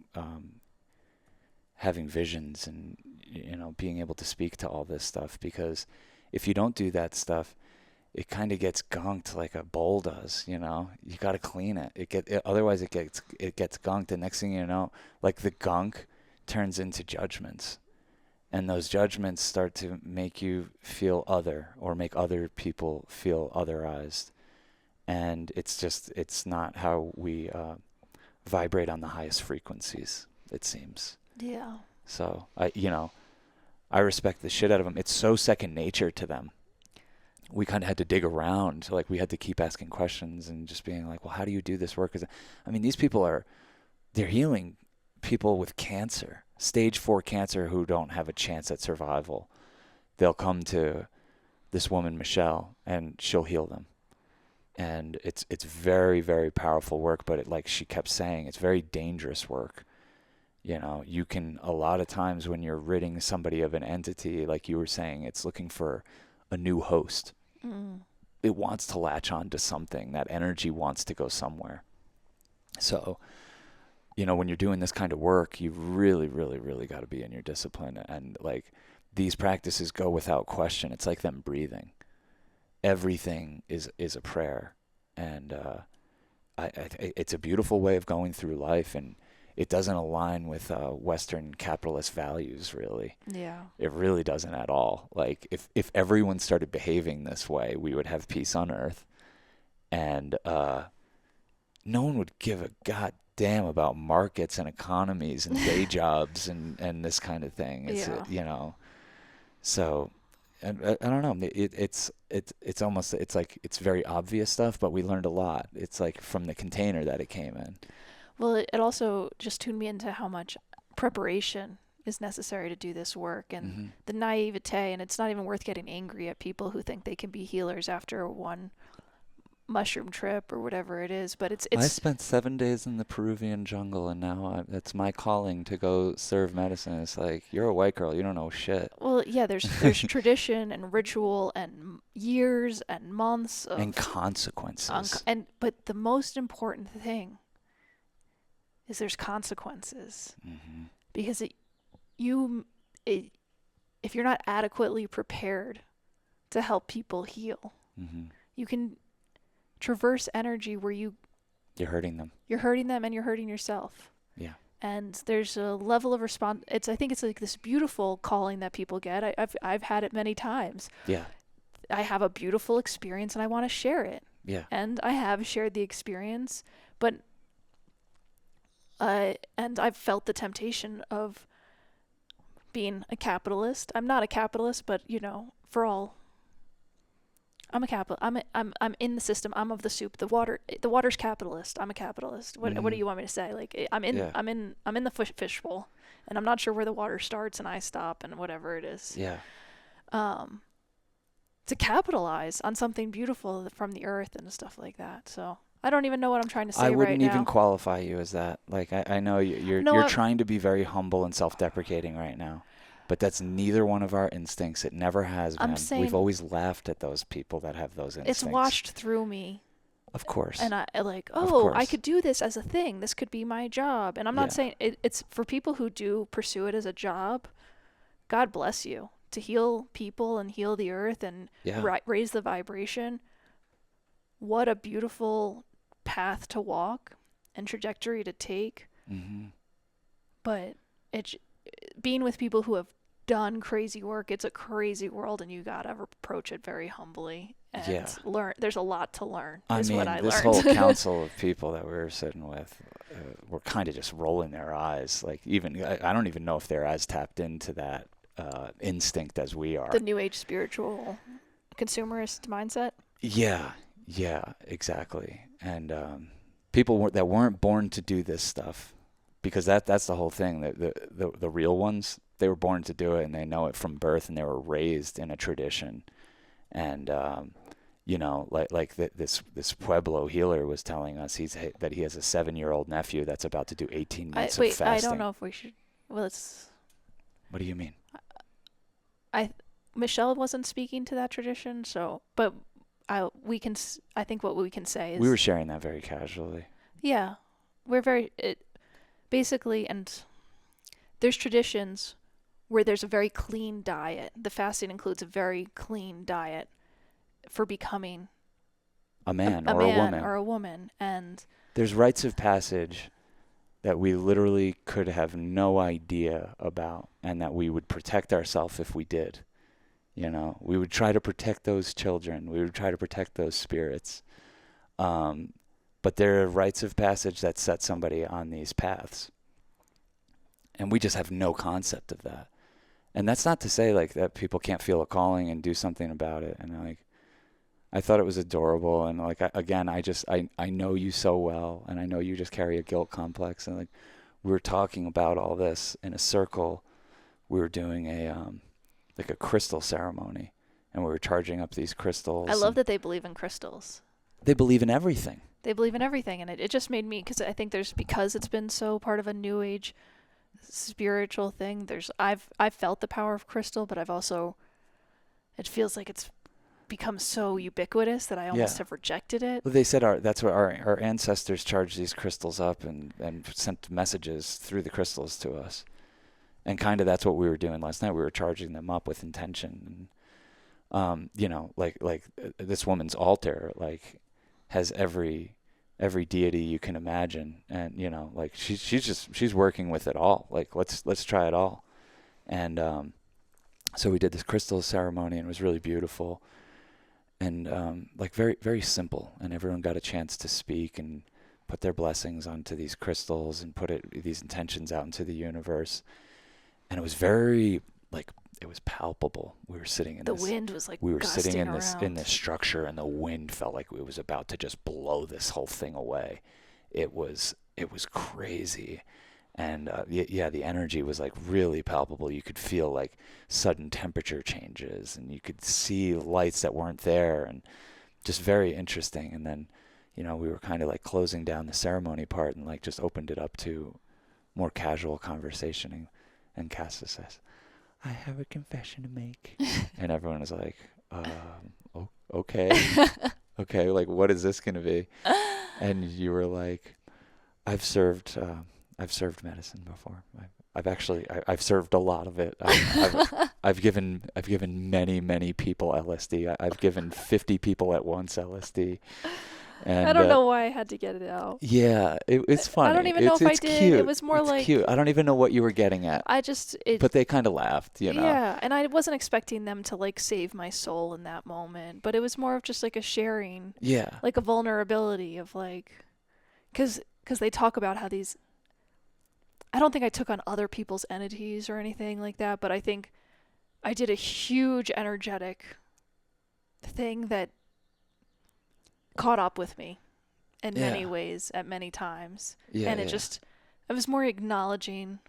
having visions and being able to speak to all this stuff. Because if you don't do that stuff, it kind of gets gunked like a bowl does. You got to clean it. Otherwise it gets gunked. And next thing you know, like the gunk turns into judgments. And those judgments start to make you feel other, or make other people feel otherized. And it's not how we vibrate on the highest frequencies, it seems. Yeah. So I respect the shit out of them. It's so second nature to them. We kind of had to dig around. Like, we had to keep asking questions and just being like, well, how do you do this work? 'Cause, I mean, these people they're healing people with cancer, stage 4 cancer, who don't have a chance at survival. They'll come to this woman, Michelle, and she'll heal them. And it's very, very powerful work, but like she kept saying, it's very dangerous work. You can, a lot of times when you're ridding somebody of an entity, like you were saying, it's looking for a new host. Mm. It wants to latch on to something. That energy wants to go somewhere. So, when you're doing this kind of work, you really, really, really got to be in your discipline. And like, these practices go without question. It's like them breathing. Everything is a prayer. And it's a beautiful way of going through life. And it doesn't align with Western capitalist values, really. Yeah. It really doesn't at all. Like, if everyone started behaving this way, we would have peace on earth. And no one would give a goddamn about markets and economies and day jobs and this kind of thing. Yeah. So, and I don't know. It's almost, it's like, it's very obvious stuff, but we learned a lot. It's like from the container that it came in. Well, it also just tuned me into how much preparation is necessary to do this work, and Mm-hmm. the naivete, and it's not even worth getting angry at people who think they can be healers after one mushroom trip or whatever it is. But I spent 7 days in the Peruvian jungle, and now it's my calling to go serve medicine. It's like, you're a white girl, you don't know shit. Well, yeah, there's tradition and ritual and years and months of And consequences. but the most important thing is there's consequences, Mm-hmm. because if you're not adequately prepared to help people heal, Mm-hmm. you can traverse energy where You're hurting them. you're hurting them and you're hurting yourself. Yeah. And there's a level of I think it's like this beautiful calling that people get. I've had it many times. Yeah. I have a beautiful experience and I want to share it. Yeah. And I have shared the experience, but and I've felt the temptation of being a capitalist. I'm not a capitalist, but for all, I'm a capital. I'm in the system. I'm of the soup. The water's capitalist. I'm a capitalist. What do you want me to say? Like I'm in Yeah. I'm in the fishbowl, and I'm not sure where the water starts and I stop and whatever it is. Yeah. To capitalize on something beautiful from the earth and stuff like that. So I don't even know what I'm trying to say I right wouldn't even now. qualify you as that. Like I know you're No, you're trying to be very humble and self-deprecating right now, but that's neither one of our instincts. It never has been. I'm saying We've always laughed at those people that have those instincts. it's washed through me. Of course. And I like, Of oh, I course. could do this as a thing. This could be my job. And I'm not Yeah. saying it's for people who do pursue it as a job. God bless you to heal people and heal the earth and Yeah. raise the vibration. What a beautiful path to walk and trajectory to take. Mm-hmm. But it's being with people who have done crazy work. It's a crazy world, and you gotta approach it very humbly and Yeah. learn. There's a lot to learn. I Is mean, what I this learned. whole council of people that we were sitting with were kind of just rolling their eyes. Like even I don't even know if they're as tapped into that instinct as we are. The new age spiritual consumerist mindset. Yeah, yeah, exactly. And people that weren't born to do this stuff, because that's the whole thing. The real ones, they were born to do it, and they know it from birth, and they were raised in a tradition. And this Pueblo healer was telling us that he has a 7-year-old nephew that's about to do 18 months of fasting. I don't know if we should. Well, it's. What do you mean? Michelle wasn't speaking to that tradition, so but I think what we can say is We were sharing that very casually. yeah, we're basically, and there's traditions where there's a very clean diet. The fasting includes a very clean diet for becoming A man a or man a woman. or a woman, and There's rites of passage that we literally could have no idea about, and that we would protect ourselves if we did. We would try to protect those children. We would try to protect those spirits. But there are rites of passage that set somebody on these paths. And we just have no concept of that. And that's not to say like that people can't feel a calling and do something about it. And I thought it was adorable. And I know you so well, and I know you just carry a guilt complex. And we were talking about all this in a circle. We were doing a crystal ceremony, and we were charging up these crystals. I love that they believe in crystals. They believe in everything. They believe in everything, and it just made me, because I think because it's been so part of a new age spiritual thing. I've felt the power of crystal, but it feels like it's become so ubiquitous that I almost have rejected it. Well, they said that's what our ancestors charged these crystals up and sent messages through the crystals to us. And kind of that's what we were doing last night. We were charging them up with intention. And, this woman's altar, has every deity you can imagine. And, she's working with it all. Let's try it all. And so we did this crystal ceremony, and it was really beautiful. And very, very simple. And everyone got a chance to speak and put their blessings onto these crystals and put these intentions out into the universe. And it was very, it was palpable. We were sitting in the wind was we were gusting sitting in around. in this structure, and the wind felt like it was about to just blow this whole thing away. It was crazy. And the energy was really palpable. You could feel sudden temperature changes, and you could see lights that weren't there, and just very interesting. And then, we were kind of closing down the ceremony part and just opened it up to more casual conversation. And Casa says, "I have a confession to make." And everyone was like, okay. Okay, what is this going to be? And you were like, I've served medicine before. I've served a lot of it. I've given many people LSD. I've given 50 people at once LSD. I And don't know why I had to get it out. yeah, it's I don't funny. even know if I It's did. cute. It was more It's like cute. I don't even know what you were getting at, I just it but they kind of laughed, you know. yeah, and I wasn't expecting them to like save my soul in that moment, but it was more of just like a sharing, Yeah. like a vulnerability of like cuz they talk about how these I don't think I took on other people's entities or anything like that, but I think I did a huge energetic thing that caught up with me in many Yeah. ways at many times. Yeah. And Yeah. I was more acknowledging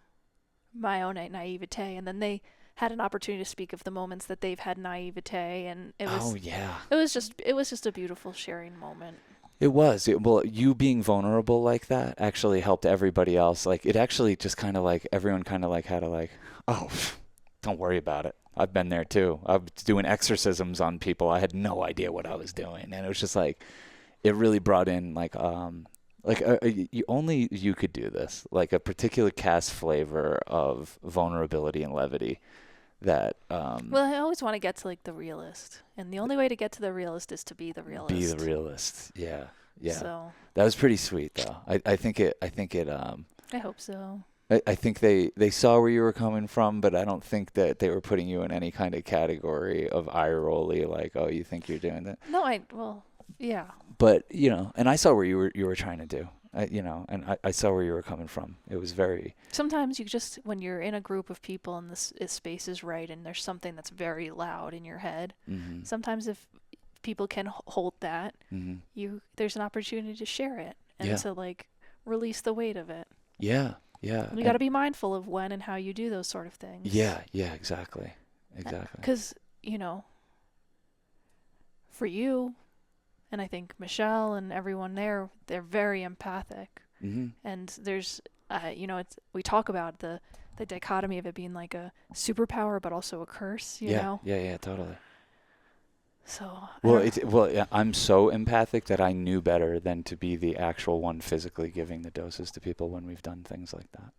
my own naivete, and then they had an opportunity to speak of the moments that they've had naivete, and Oh yeah. it was just a beautiful sharing moment. It was. Well, you being vulnerable like that actually helped everybody else. Like it actually just kind of like everyone kind of like had to like, oh, don't worry about it. I've been there too. I was doing exorcisms on people. I had no idea what I was doing, and it was just like it really brought in you only you could do this, like a particular cast flavor of vulnerability and levity that Well, I always want to get to like the realist, and the only way to get to the realist is to be the realist. be the realist. Yeah. Yeah. So That was pretty sweet though. I think it I hope so. I think they saw where you were coming from, but I don't think that they were putting you in any kind of category of eye rolly, like, oh, you think you're doing that. No, well, yeah. But, and I saw where you were trying to do, and I saw where you were coming from. It was very, Sometimes you just, when you're in a group of people and this space is right and there's something that's very loud in your head, mm-hmm, sometimes if people can hold that, mm-hmm. there's an opportunity to share it and Yeah. to like release the weight of it. Yeah, yeah. And you got to be mindful of when and how you do those sort of things. Yeah, exactly. Exactly. Because, for you, and I think Michelle and everyone there, they're very empathic. Mm-hmm. And there's, we talk about the dichotomy of it being like a superpower, but also a curse, you know? Yeah, totally. So, Yeah, I'm so empathic that I knew better than to be the actual one physically giving the doses to people when we've done things like that.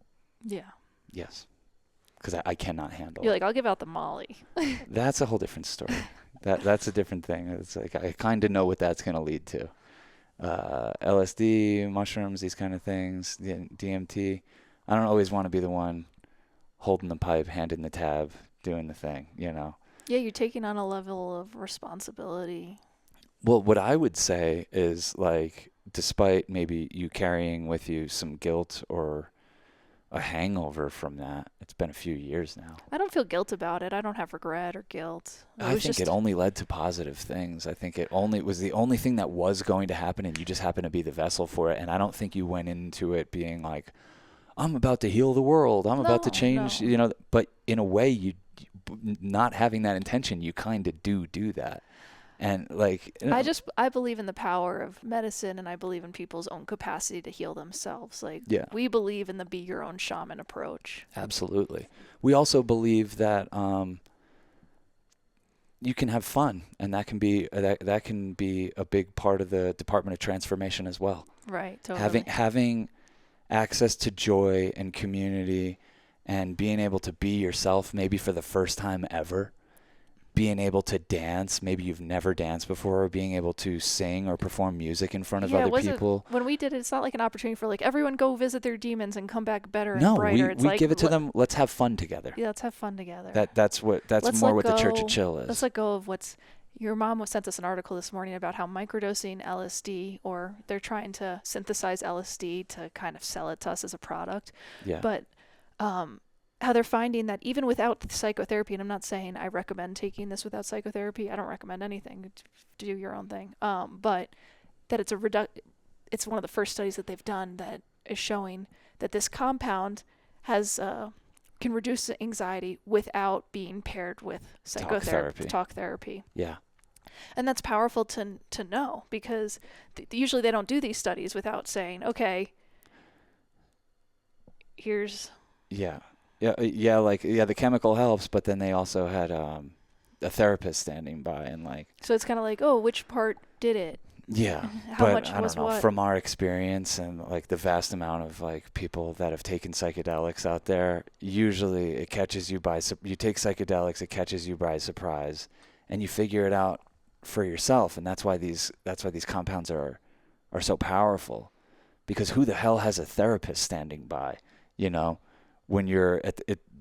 yeah. Yes. Because I cannot handle You're it. like, I'll give out the Molly. That's a whole different story. That's a different thing. It's like I kind of know what that's going to lead to. LSD, mushrooms, these kind of things, the DMT. I don't always want to be the one holding the pipe, handing the tab, doing the thing, Yeah, you're taking on a level of responsibility. Well, what I would say is like, despite maybe you carrying with you some guilt or a hangover from that, it's been a few years now. I don't feel guilt about it. I don't have regret or guilt. I think it only led to positive things. I think it was the only thing that was going to happen, and you just happened to be the vessel for it. And I don't think you went into it being like, I'm about to heal the world. I'm about to change, No. But in a way, you not having that intention, you kind of do that. And like, I believe in the power of medicine, and I believe in people's own capacity to heal themselves. Like, we believe in the be your own shaman approach. Absolutely. We also believe that you can have fun, and that can be a big part of the Department of Transformation as well. Right. Totally. Having access to joy and community, and being able to be yourself, maybe for the first time ever. Being able to dance, maybe you've never danced before, or being able to sing or perform music in front of other people. When we did it, it's not like an opportunity for like everyone go visit their demons and come back better and No, brighter. we like, give it to them. Let's have fun together. Yeah, let's have fun together. That's more what the Church of Chill is. Let's let go of what's. Your mom sent us an article this morning about how microdosing LSD, or they're trying to synthesize LSD to kind of sell it to us as a product. Yeah. But how they're finding that even without psychotherapy, and I'm not saying I recommend taking this without psychotherapy. I don't recommend anything. Do your own thing. But that it's one of the first studies that they've done that is showing that this compound has can reduce anxiety without being paired with psychotherapy. Talk therapy. Yeah. And that's powerful to know, because usually they don't do these studies without saying, okay, here's... Yeah. The chemical helps, but then they also had a therapist standing by and like. So it's kind of like, oh, which part did it? Yeah, How but much I was don't know. what? From our experience and like the vast amount of like people that have taken psychedelics out there, usually it catches you by you take psychedelics, it catches you by surprise, and you figure it out for yourself, and that's why these compounds are are so powerful, because who the hell has a therapist standing by, you know, when you're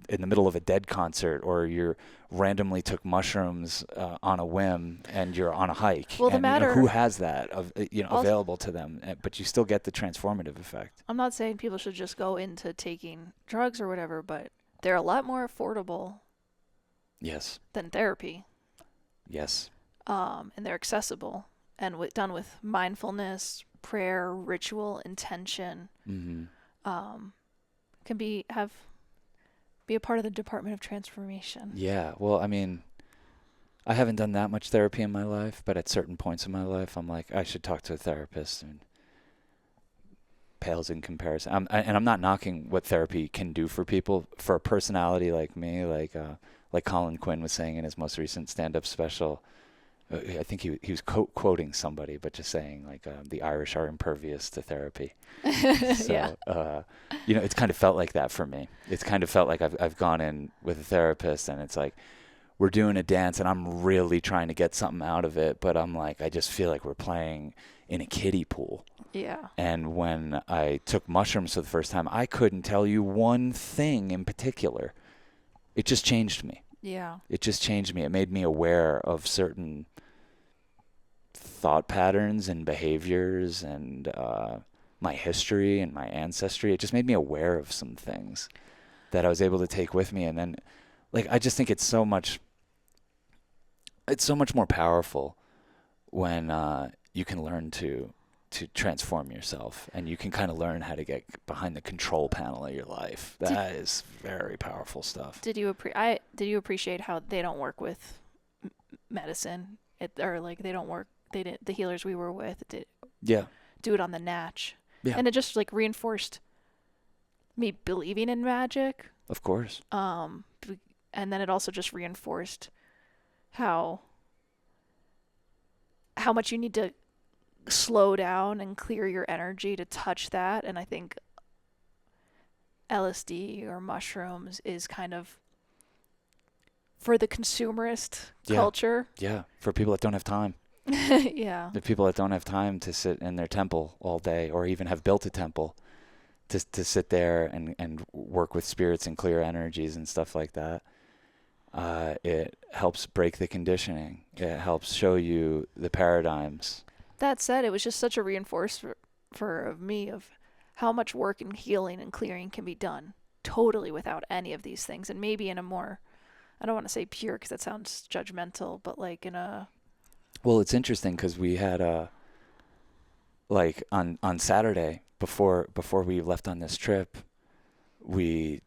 in the middle of a Dead concert, or you're randomly took mushrooms on a whim and you're on a hike. Well, the And matter who has that Also- available to them, but you still get the transformative effect. I'm not saying people should just go into taking drugs or whatever, but they're a lot more affordable Yes. than therapy. Yes. And they're accessible and done with mindfulness, prayer, ritual, intention. Mm-hmm. Can be a part of the Department of Transformation. Yeah. Well, I mean, I haven't done that much therapy in my life, but at certain points in my life, I'm like, I should talk to a therapist, and pales in comparison. I'm not knocking what therapy can do for people. For a personality like me, like Colin Quinn was saying in his most recent stand-up special, I think he was quoting somebody, but just saying like the Irish are impervious to therapy. So, Yeah. It's kind of felt like that for me. It's kind of felt like I've gone in with a therapist, and it's like we're doing a dance, and I'm really trying to get something out of it, but I'm like, I just feel like we're playing in a kiddie pool. Yeah. And when I took mushrooms for the first time, I couldn't tell you one thing in particular. It just changed me. Yeah. It just changed me. It made me aware of certain thought patterns and behaviors and my history and my ancestry. It just made me aware of some things that I was able to take with me. And then, like, I just think it's so much more powerful when you can learn to transform yourself, and you can kind of learn how to get behind the control panel of your life. That is very powerful stuff. Did you appreciate how they don't work with medicine? Or like they don't work. They didn't. The healers we were with Yeah. do it on the natch. Yeah. And it just like reinforced me believing in magic. Of course. And then it also just reinforced how much you need to slow down and clear your energy to touch that. And I think LSD or mushrooms is kind of for the consumerist culture. Yeah. For people that don't have time. Yeah. The people that don't have time to sit in their temple all day, or even have built a temple to sit there and work with spirits and clear energies and stuff like that. It helps break the conditioning. It helps show you the paradigms. That said, it was just such a reinforcement for me of how much work and healing and clearing can be done totally without any of these things. And maybe in a more, I don't want to say pure because that sounds judgmental, but like in a... Well, it's interesting because we had like on Saturday before we left on this trip, we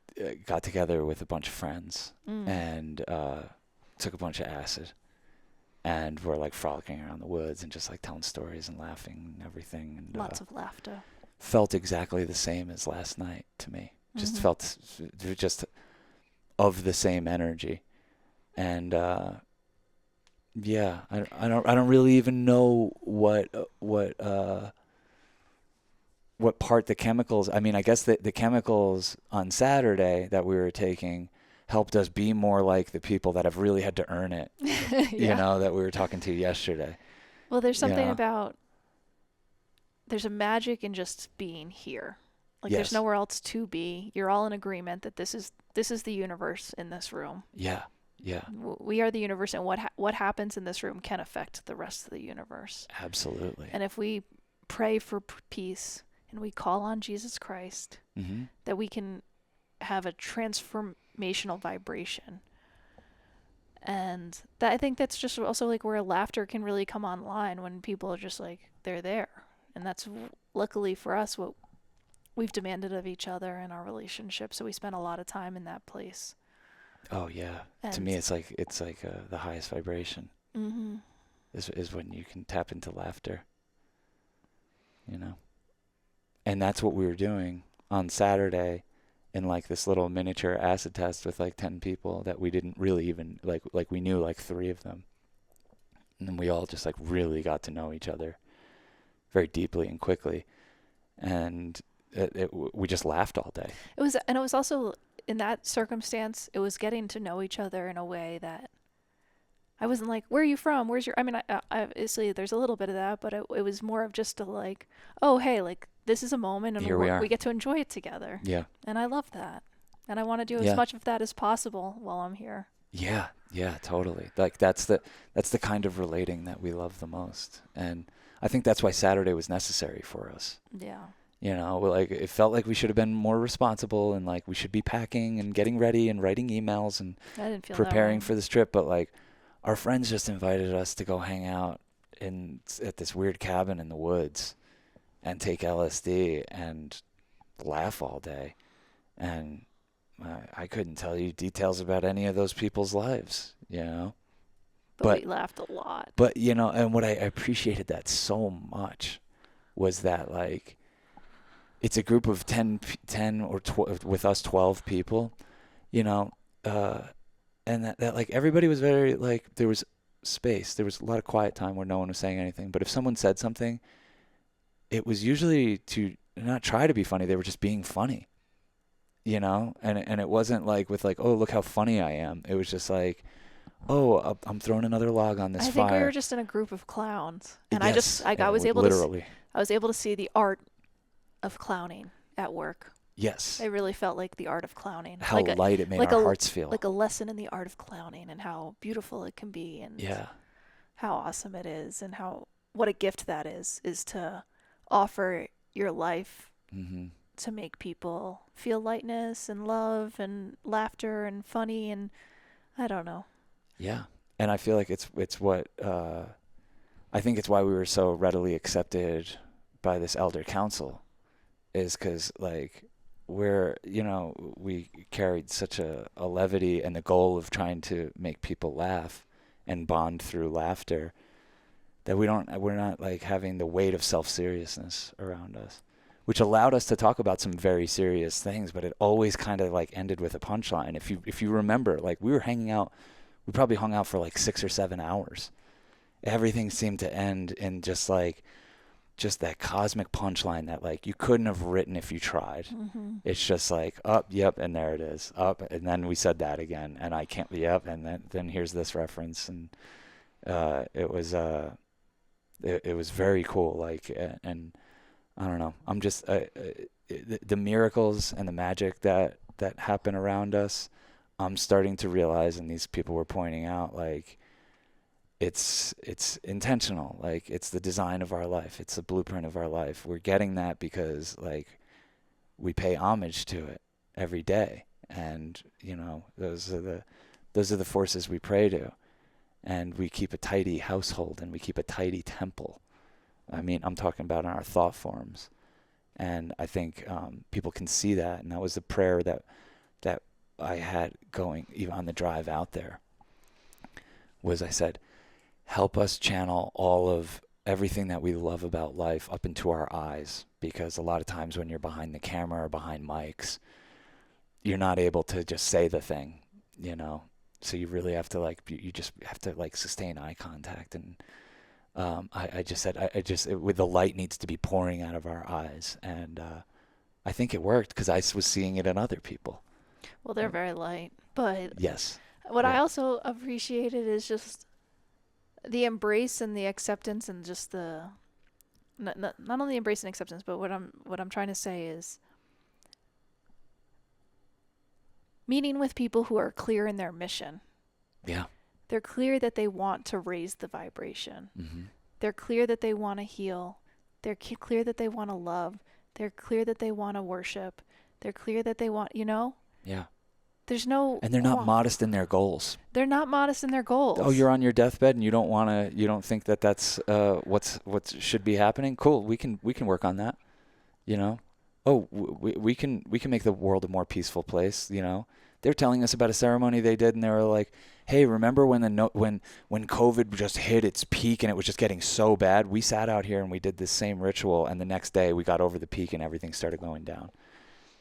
got together with a bunch of friends and took a bunch of acid, and we're like frolicking around the woods and just like telling stories and laughing and everything. And lots of laughter. Felt exactly the same as last night to me. Just Mhm. felt just of the same energy, and yeah, I don't really even know what part the chemicals. I mean, I guess the chemicals on Saturday that we were taking helped us be more like the people that have really had to earn it. You know, that we were talking to yesterday. Well, there's something Yeah. about, there's a magic in just being here. Like Yes. there's nowhere else to be. You're all in agreement that this is the universe in this room. Yeah. Yeah. We are the universe, and what happens in this room can affect the rest of the universe. Absolutely. And if we pray for peace and we call on Jesus Christ, Mm-hmm. that we can have a transformational vibration. And that, I think that's just also like where laughter can really come online when people are just like, they're there. And that's luckily for us what we've demanded of each other in our relationship. So we spend a lot of time in that place. Oh yeah. To And- me, it's like the highest vibration Mm-hmm. is when you can tap into laughter. You know. And that's what we were doing on Saturday in like this little miniature acid test with like 10 people that we didn't really even like we knew like 3 of them. And then we all just like really got to know each other very deeply and quickly. And we just laughed all day. It was also in that circumstance, it was getting to know each other in a way that I wasn't like, where are you from? Where's your, I mean, obviously there's a little bit of that, but it was more of just a like, oh, hey, like this is a moment and Here we are. we get to enjoy it together. Yeah. And I love that. And I want to do as Yeah. much of that as possible while I'm here. Yeah, yeah, totally. Like that's the kind of relating that we love the most. And I think that's why Saturday was necessary for us. Yeah. Like it felt like we should have been more responsible and like we should be packing and getting ready and writing emails and I didn't feel preparing that way. for this trip, but like our friends just invited us to go hang out at this weird cabin in the woods and take LSD and laugh all day. And I couldn't tell you details about any of those people's lives. But we laughed a lot. But and what I appreciated that so much was that like it's a group of 10 or with us 12 people, and that like everybody was very like there was space. There was a lot of quiet time where no one was saying anything. But if someone said something, it was usually to not try to be funny. They were just being funny, and it wasn't like with like, oh, look how funny I am. It was just like, oh, I'm throwing another log on this I fire. think we were just in a group of clowns, and Yes, I was able literally. I was able to see the art of clowning at work. Yes. I really felt like the art of clowning. How like light it made like our a- hearts feel. like a lesson in the art of clowning and how beautiful it can be and Yeah. how awesome it is and what a gift that is to offer your life Mm-hmm. to make people feel lightness and love and laughter and funny and I don't know. Yeah. And I feel like it's what I think it's why we were so readily accepted by this elder council is because like we carried such a levity and the goal of trying to make people laugh and bond through laughter that we're not like having the weight of self-seriousness around us, which allowed us to talk about some very serious things, but it always kind of like ended with a punchline. If you remember, like we probably hung out for like 6 or 7 hours. Everything seemed to end in just that cosmic punchline that like you couldn't have written if you tried. Mm-hmm. It's just like up, yep, and there it is. Up, and then we said that again, and I can't. Yep, and then here's this reference, and it was very cool. Like, and I don't know. I'm just the miracles and the magic that happen around us. I'm starting to realize, and these people were pointing out, like it's intentional. Like it's the design of our life. It's the blueprint of our life. We're getting that because like we pay homage to it every day, and those are the forces we pray to, and we keep a tidy household and we keep a tidy temple. I mean, I'm talking about in our thought forms, and I think people can see that, and that was the prayer that I had going even on the drive out there. Was I said, help us channel all of everything that we love about life up into our eyes, because a lot of times when you're behind the camera or behind mics, you're not able to just say the thing, so you really have to you just have to like sustain eye contact. And I just said with the light needs to be pouring out of our eyes, and I think it worked because I was seeing it in other people. Well, they're very light, but Yes. what I Yeah. also appreciated is just the embrace and the acceptance and just the not only embrace and acceptance, but what I'm trying to say is meeting with people who are clear in their mission. Yeah. They're clear that they want to raise the vibration. Mm-hmm. They're clear that they want to heal. They're clear that they want to love. They're clear that they want to worship. They're clear that they want, Yeah. there's no. And they're not modest in their goals. They're not modest in their goals. Oh, you're on your deathbed and you don't think that that's what should be happening. Cool. We can work on that. Oh, we can make the world a more peaceful place. They're telling us about a ceremony they did, and they were like, "Hey, remember when when COVID just hit its peak and it was just getting so bad? We sat out here and we did this same ritual, and the next day we got over the peak and everything started going down."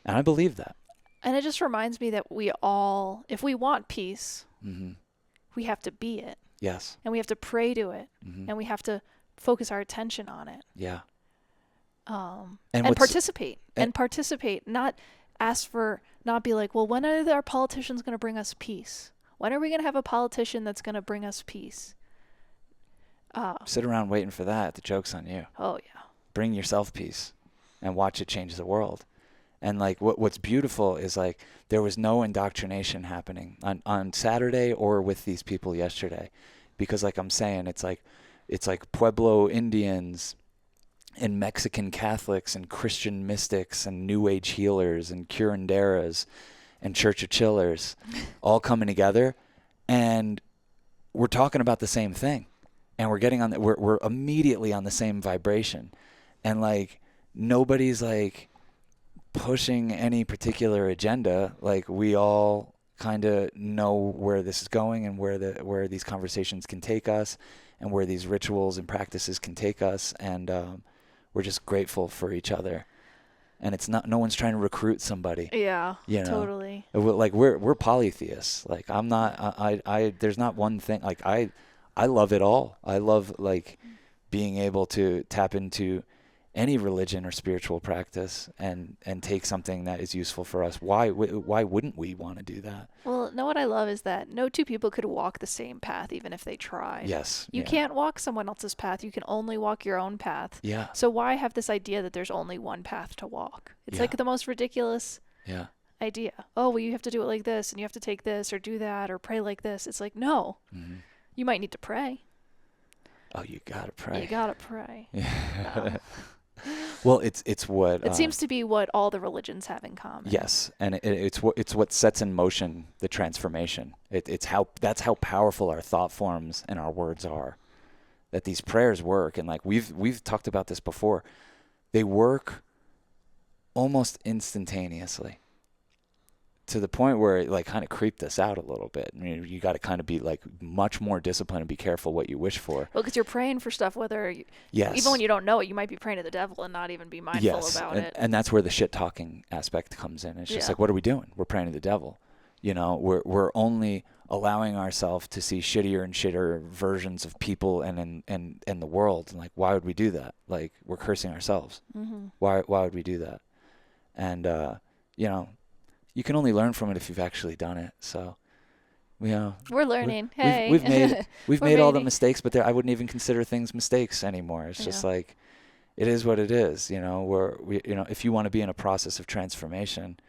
And I believe that. And it just reminds me that we all, if we want peace, Mm-hmm. we have to be it. Yes. And we have to pray to it. Mm-hmm. And we have to focus our attention on it. Yeah. And participate. And participate. Not ask for, not be like, well, when are our politicians going to bring us peace? When are we going to have a politician that's going to bring us peace? Sit around waiting for that. The joke's on you. Oh, yeah. Bring yourself peace and watch it change the world. And like what's beautiful is like there was no indoctrination happening on Saturday or with these people yesterday, because like I'm saying, it's like Pueblo Indians and Mexican Catholics and Christian mystics and New Age healers and curanderas and Church of Chillers all coming together, and we're talking about the same thing, and we're getting on we're immediately on the same vibration, and like nobody's like pushing any particular agenda. Like we all kind of know where this is going and where these conversations can take us and where these rituals and practices can take us, and we're just grateful for each other. And it's not, no one's trying to recruit somebody. Yeah, you know? totally. Like we're polytheists. Like I'm not, I there's not one thing. Like I love it all. I love like being able to tap into any religion or spiritual practice and take something that is useful for us. Why wouldn't we want to do that? Well, no, what I love is that no two people could walk the same path even if they tried. Yes. You can't walk someone else's path. You can only walk your own path. Yeah. So why have this idea that there's only one path to walk? It's like the most ridiculous idea. Oh, well, you have to do it like this, and you have to take this or do that or pray like this. It's like, no. Mm-hmm. You might need to pray. Oh, you gotta pray. You gotta pray. Yeah. Well, it's what it seems to be what all the religions have in common. Yes, and it's what sets in motion the transformation. That's how powerful our thought forms and our words are. That these prayers work, and like we've talked about this before, they work almost instantaneously. To the point where it like kind of creeped us out a little bit. I mean, you got to kind of be like much more disciplined and be careful what you wish for. Well, because you're praying for stuff, even when you don't know it, you might be praying to the devil and not even be mindful about it. And that's where the shit talking aspect comes in. It's just like, what are we doing? We're praying to the devil. You know, we're only allowing ourselves to see shittier and shittier versions of people and the world. And like, why would we do that? Like, we're cursing ourselves. Mm-hmm. Why would we do that? And you know, you can only learn from it if you've actually done it. So, you know, we're learning. We've made all the mistakes, but I wouldn't even consider things mistakes anymore. It's just like, it is what it is. You know, if you want to be in a process of transformation,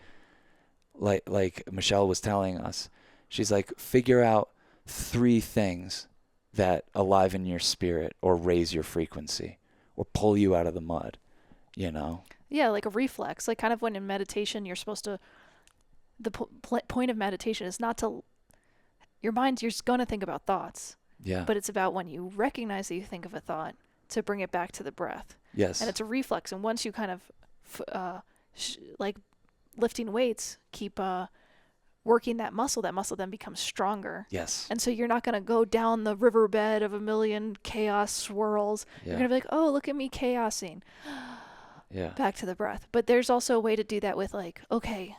like Michelle was telling us, she's like, figure out 3 things that aliven your spirit or raise your frequency or pull you out of the mud. You know. Yeah, like a reflex, like kind of when in meditation you're supposed to. The point of meditation is not to, your mind, you're just going to think about thoughts. Yeah. But it's about when you recognize that you think of a thought to bring it back to the breath. Yes. And it's a reflex. And once you kind of, like lifting weights, keep working that muscle then becomes stronger. Yes. And so you're not going to go down the riverbed of a million chaos swirls. Yeah. You're going to be like, oh, look at me chaosing. Yeah. Back to the breath. But there's also a way to do that with like, okay,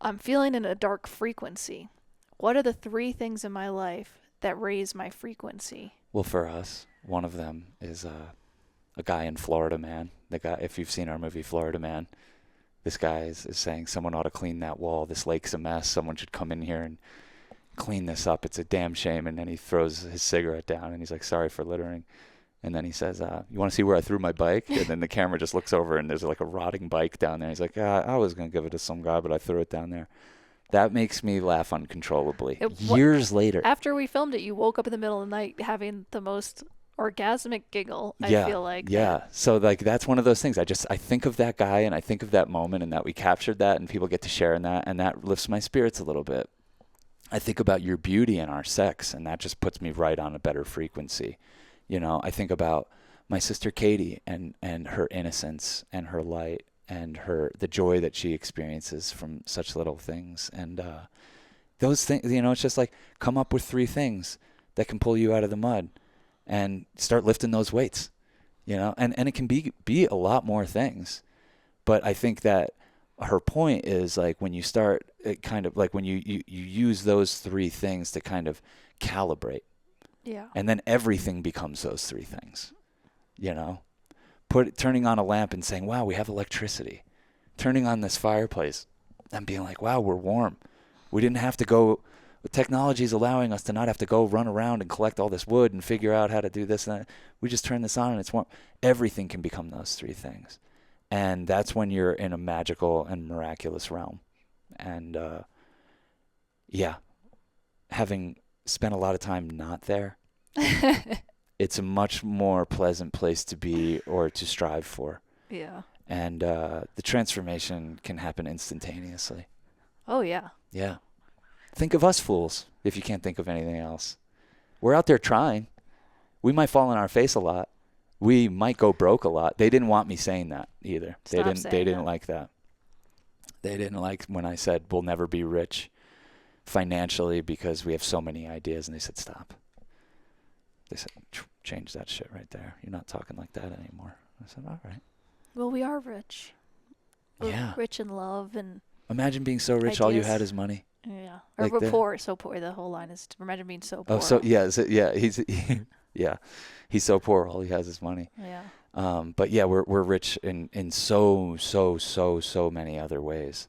I'm feeling in a dark frequency. What are the 3 things in my life that raise my frequency? Well, for us, one of them is a guy in Florida Man. The guy, if you've seen our movie Florida Man, this guy is saying someone ought to clean that wall. This lake's a mess. Someone should come in here and clean this up. It's a damn shame. And then he throws his cigarette down and he's like, sorry for littering. And then he says, you want to see where I threw my bike? And then the camera just looks over and there's like a rotting bike down there. He's like, I was going to give it to some guy, but I threw it down there. That makes me laugh uncontrollably. Years later. After we filmed it, you woke up in the middle of the night having the most orgasmic giggle, I feel like. Yeah. So like that's one of those things. I think of that guy and I think of that moment and that we captured that and people get to share in that, and that lifts my spirits a little bit. I think about your beauty and our sex, and that just puts me right on a better frequency. You know, I think about my sister Katie and her innocence and her light and the joy that she experiences from such little things. And those things, you know, it's just like, come up with 3 things that can pull you out of the mud and start lifting those weights, you know, and it can be a lot more things. But I think that her point is like when you start, it kind of like when you use those 3 things to kind of calibrate. Yeah. And then everything becomes those 3 things, you know, turning on a lamp and saying, wow, we have electricity, turning on this fireplace and being like, wow, we're warm. We didn't have to go Technology is allowing us to not have to go run around and collect all this wood and figure out how to do this and that. We just turn this on and it's warm. Everything can become those three things. And that's when you're in a magical and miraculous realm. And yeah, having spent a lot of time not there, it's a much more pleasant place to be or to strive for. Yeah. And the transformation can happen instantaneously. Oh, yeah. Yeah. Think of us fools if you can't think of anything else. We're out there trying. We might fall on our face a lot. We might go broke a lot. They didn't want me saying that either. They didn't like that. They didn't like when I said we'll never be rich financially because we have so many ideas, and they said stop. They said change that shit right there. You're not talking like that anymore. I said all right. Well, we are rich. We're Yeah. rich in love and Imagine being so rich all you had is money. yeah. Or Like we're the- poor, so poor. The whole line is imagine being so poor. Oh, so yeah, he's yeah, he's so poor all he has is money. Yeah. But yeah, we're rich in so many other ways,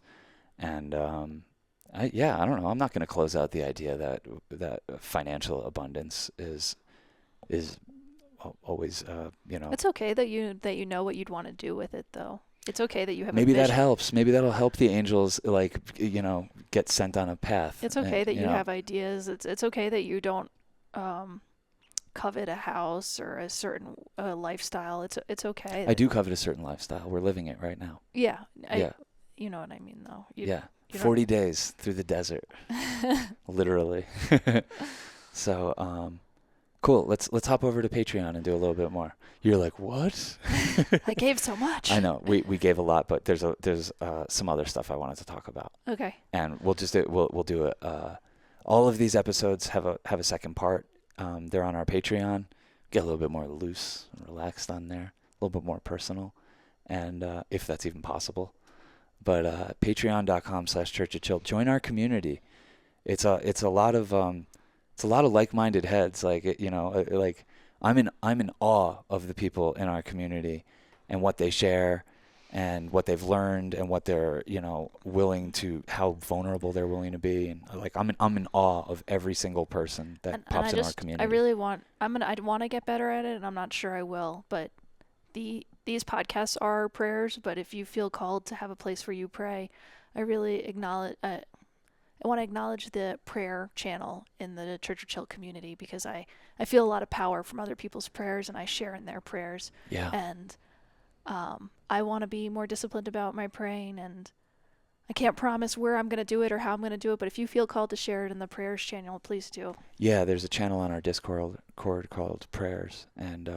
and I don't know. I'm not going to close out the idea that financial abundance is always It's okay that you know what you'd want to do with it, though. It's okay that you have maybe a vision. that helps. Maybe that'll help the angels get sent on a path. It's okay that you know. have ideas. It's okay that you don't covet a house or a certain lifestyle. It's okay. I do covet a certain lifestyle. We're living it right now. Yeah. Yeah. You know what I mean, though. Yeah. you don't- 40 days through the desert, literally. So, cool. Let's hop over to Patreon and do a little bit more. You're like, what? I gave so much. I know we gave a lot, but there's some other stuff I wanted to talk about, Okay. and we'll do it. All of these episodes have a second part. They're on our Patreon. Get a little bit more loose and relaxed on there, a little bit more personal, and if that's even possible. But patreon.com/Church of Chill. Join our community. It's a lot of like-minded heads. Like I'm in awe of the people in our community and what they share and what they've learned and what they're willing to, how vulnerable they're willing to be, and like I'm in awe of every single person that pops in our community. I really want I want to get better at it, and I'm not sure I will, but these podcasts are prayers, but if you feel called to have a place where you pray, I really I want to acknowledge the prayer channel in the Church of Chill community, because I feel a lot of power from other people's prayers, and I share in their prayers. Yeah. And I want to be more disciplined about my praying, and I can't promise where I'm going to do it or how I'm going to do it, but if you feel called to share it in the prayers channel, please do. Yeah, there's a channel on our Discord called Prayers, and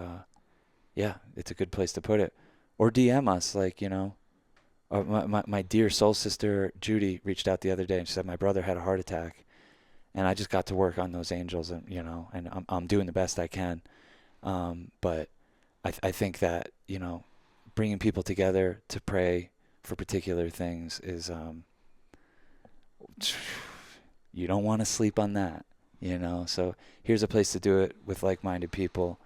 yeah, it's a good place to put it. Or DM us, my dear soul sister Judy reached out the other day and she said my brother had a heart attack, and I just got to work on those angels, and and I'm doing the best I can. But I think that bringing people together to pray for particular things is you don't want to sleep on that, So here's a place to do it with like-minded people,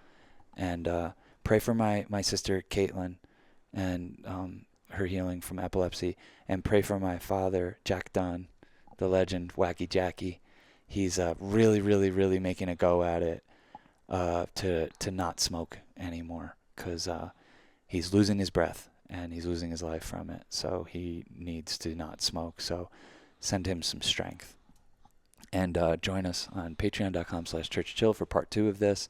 and pray for my sister Caitlin and her healing from epilepsy, and pray for my father Jack Dunn, the legend Wacky Jackie. He's really, really, really making a go at it to not smoke anymore, because he's losing his breath and he's losing his life from it. So he needs to not smoke. So send him some strength. And join us on patreon.com/churchchill for part 2 of this,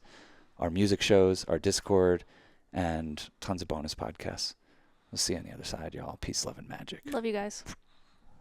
our music shows, our Discord, and tons of bonus podcasts. We'll see you on the other side, y'all. Peace, love, and magic. Love you guys.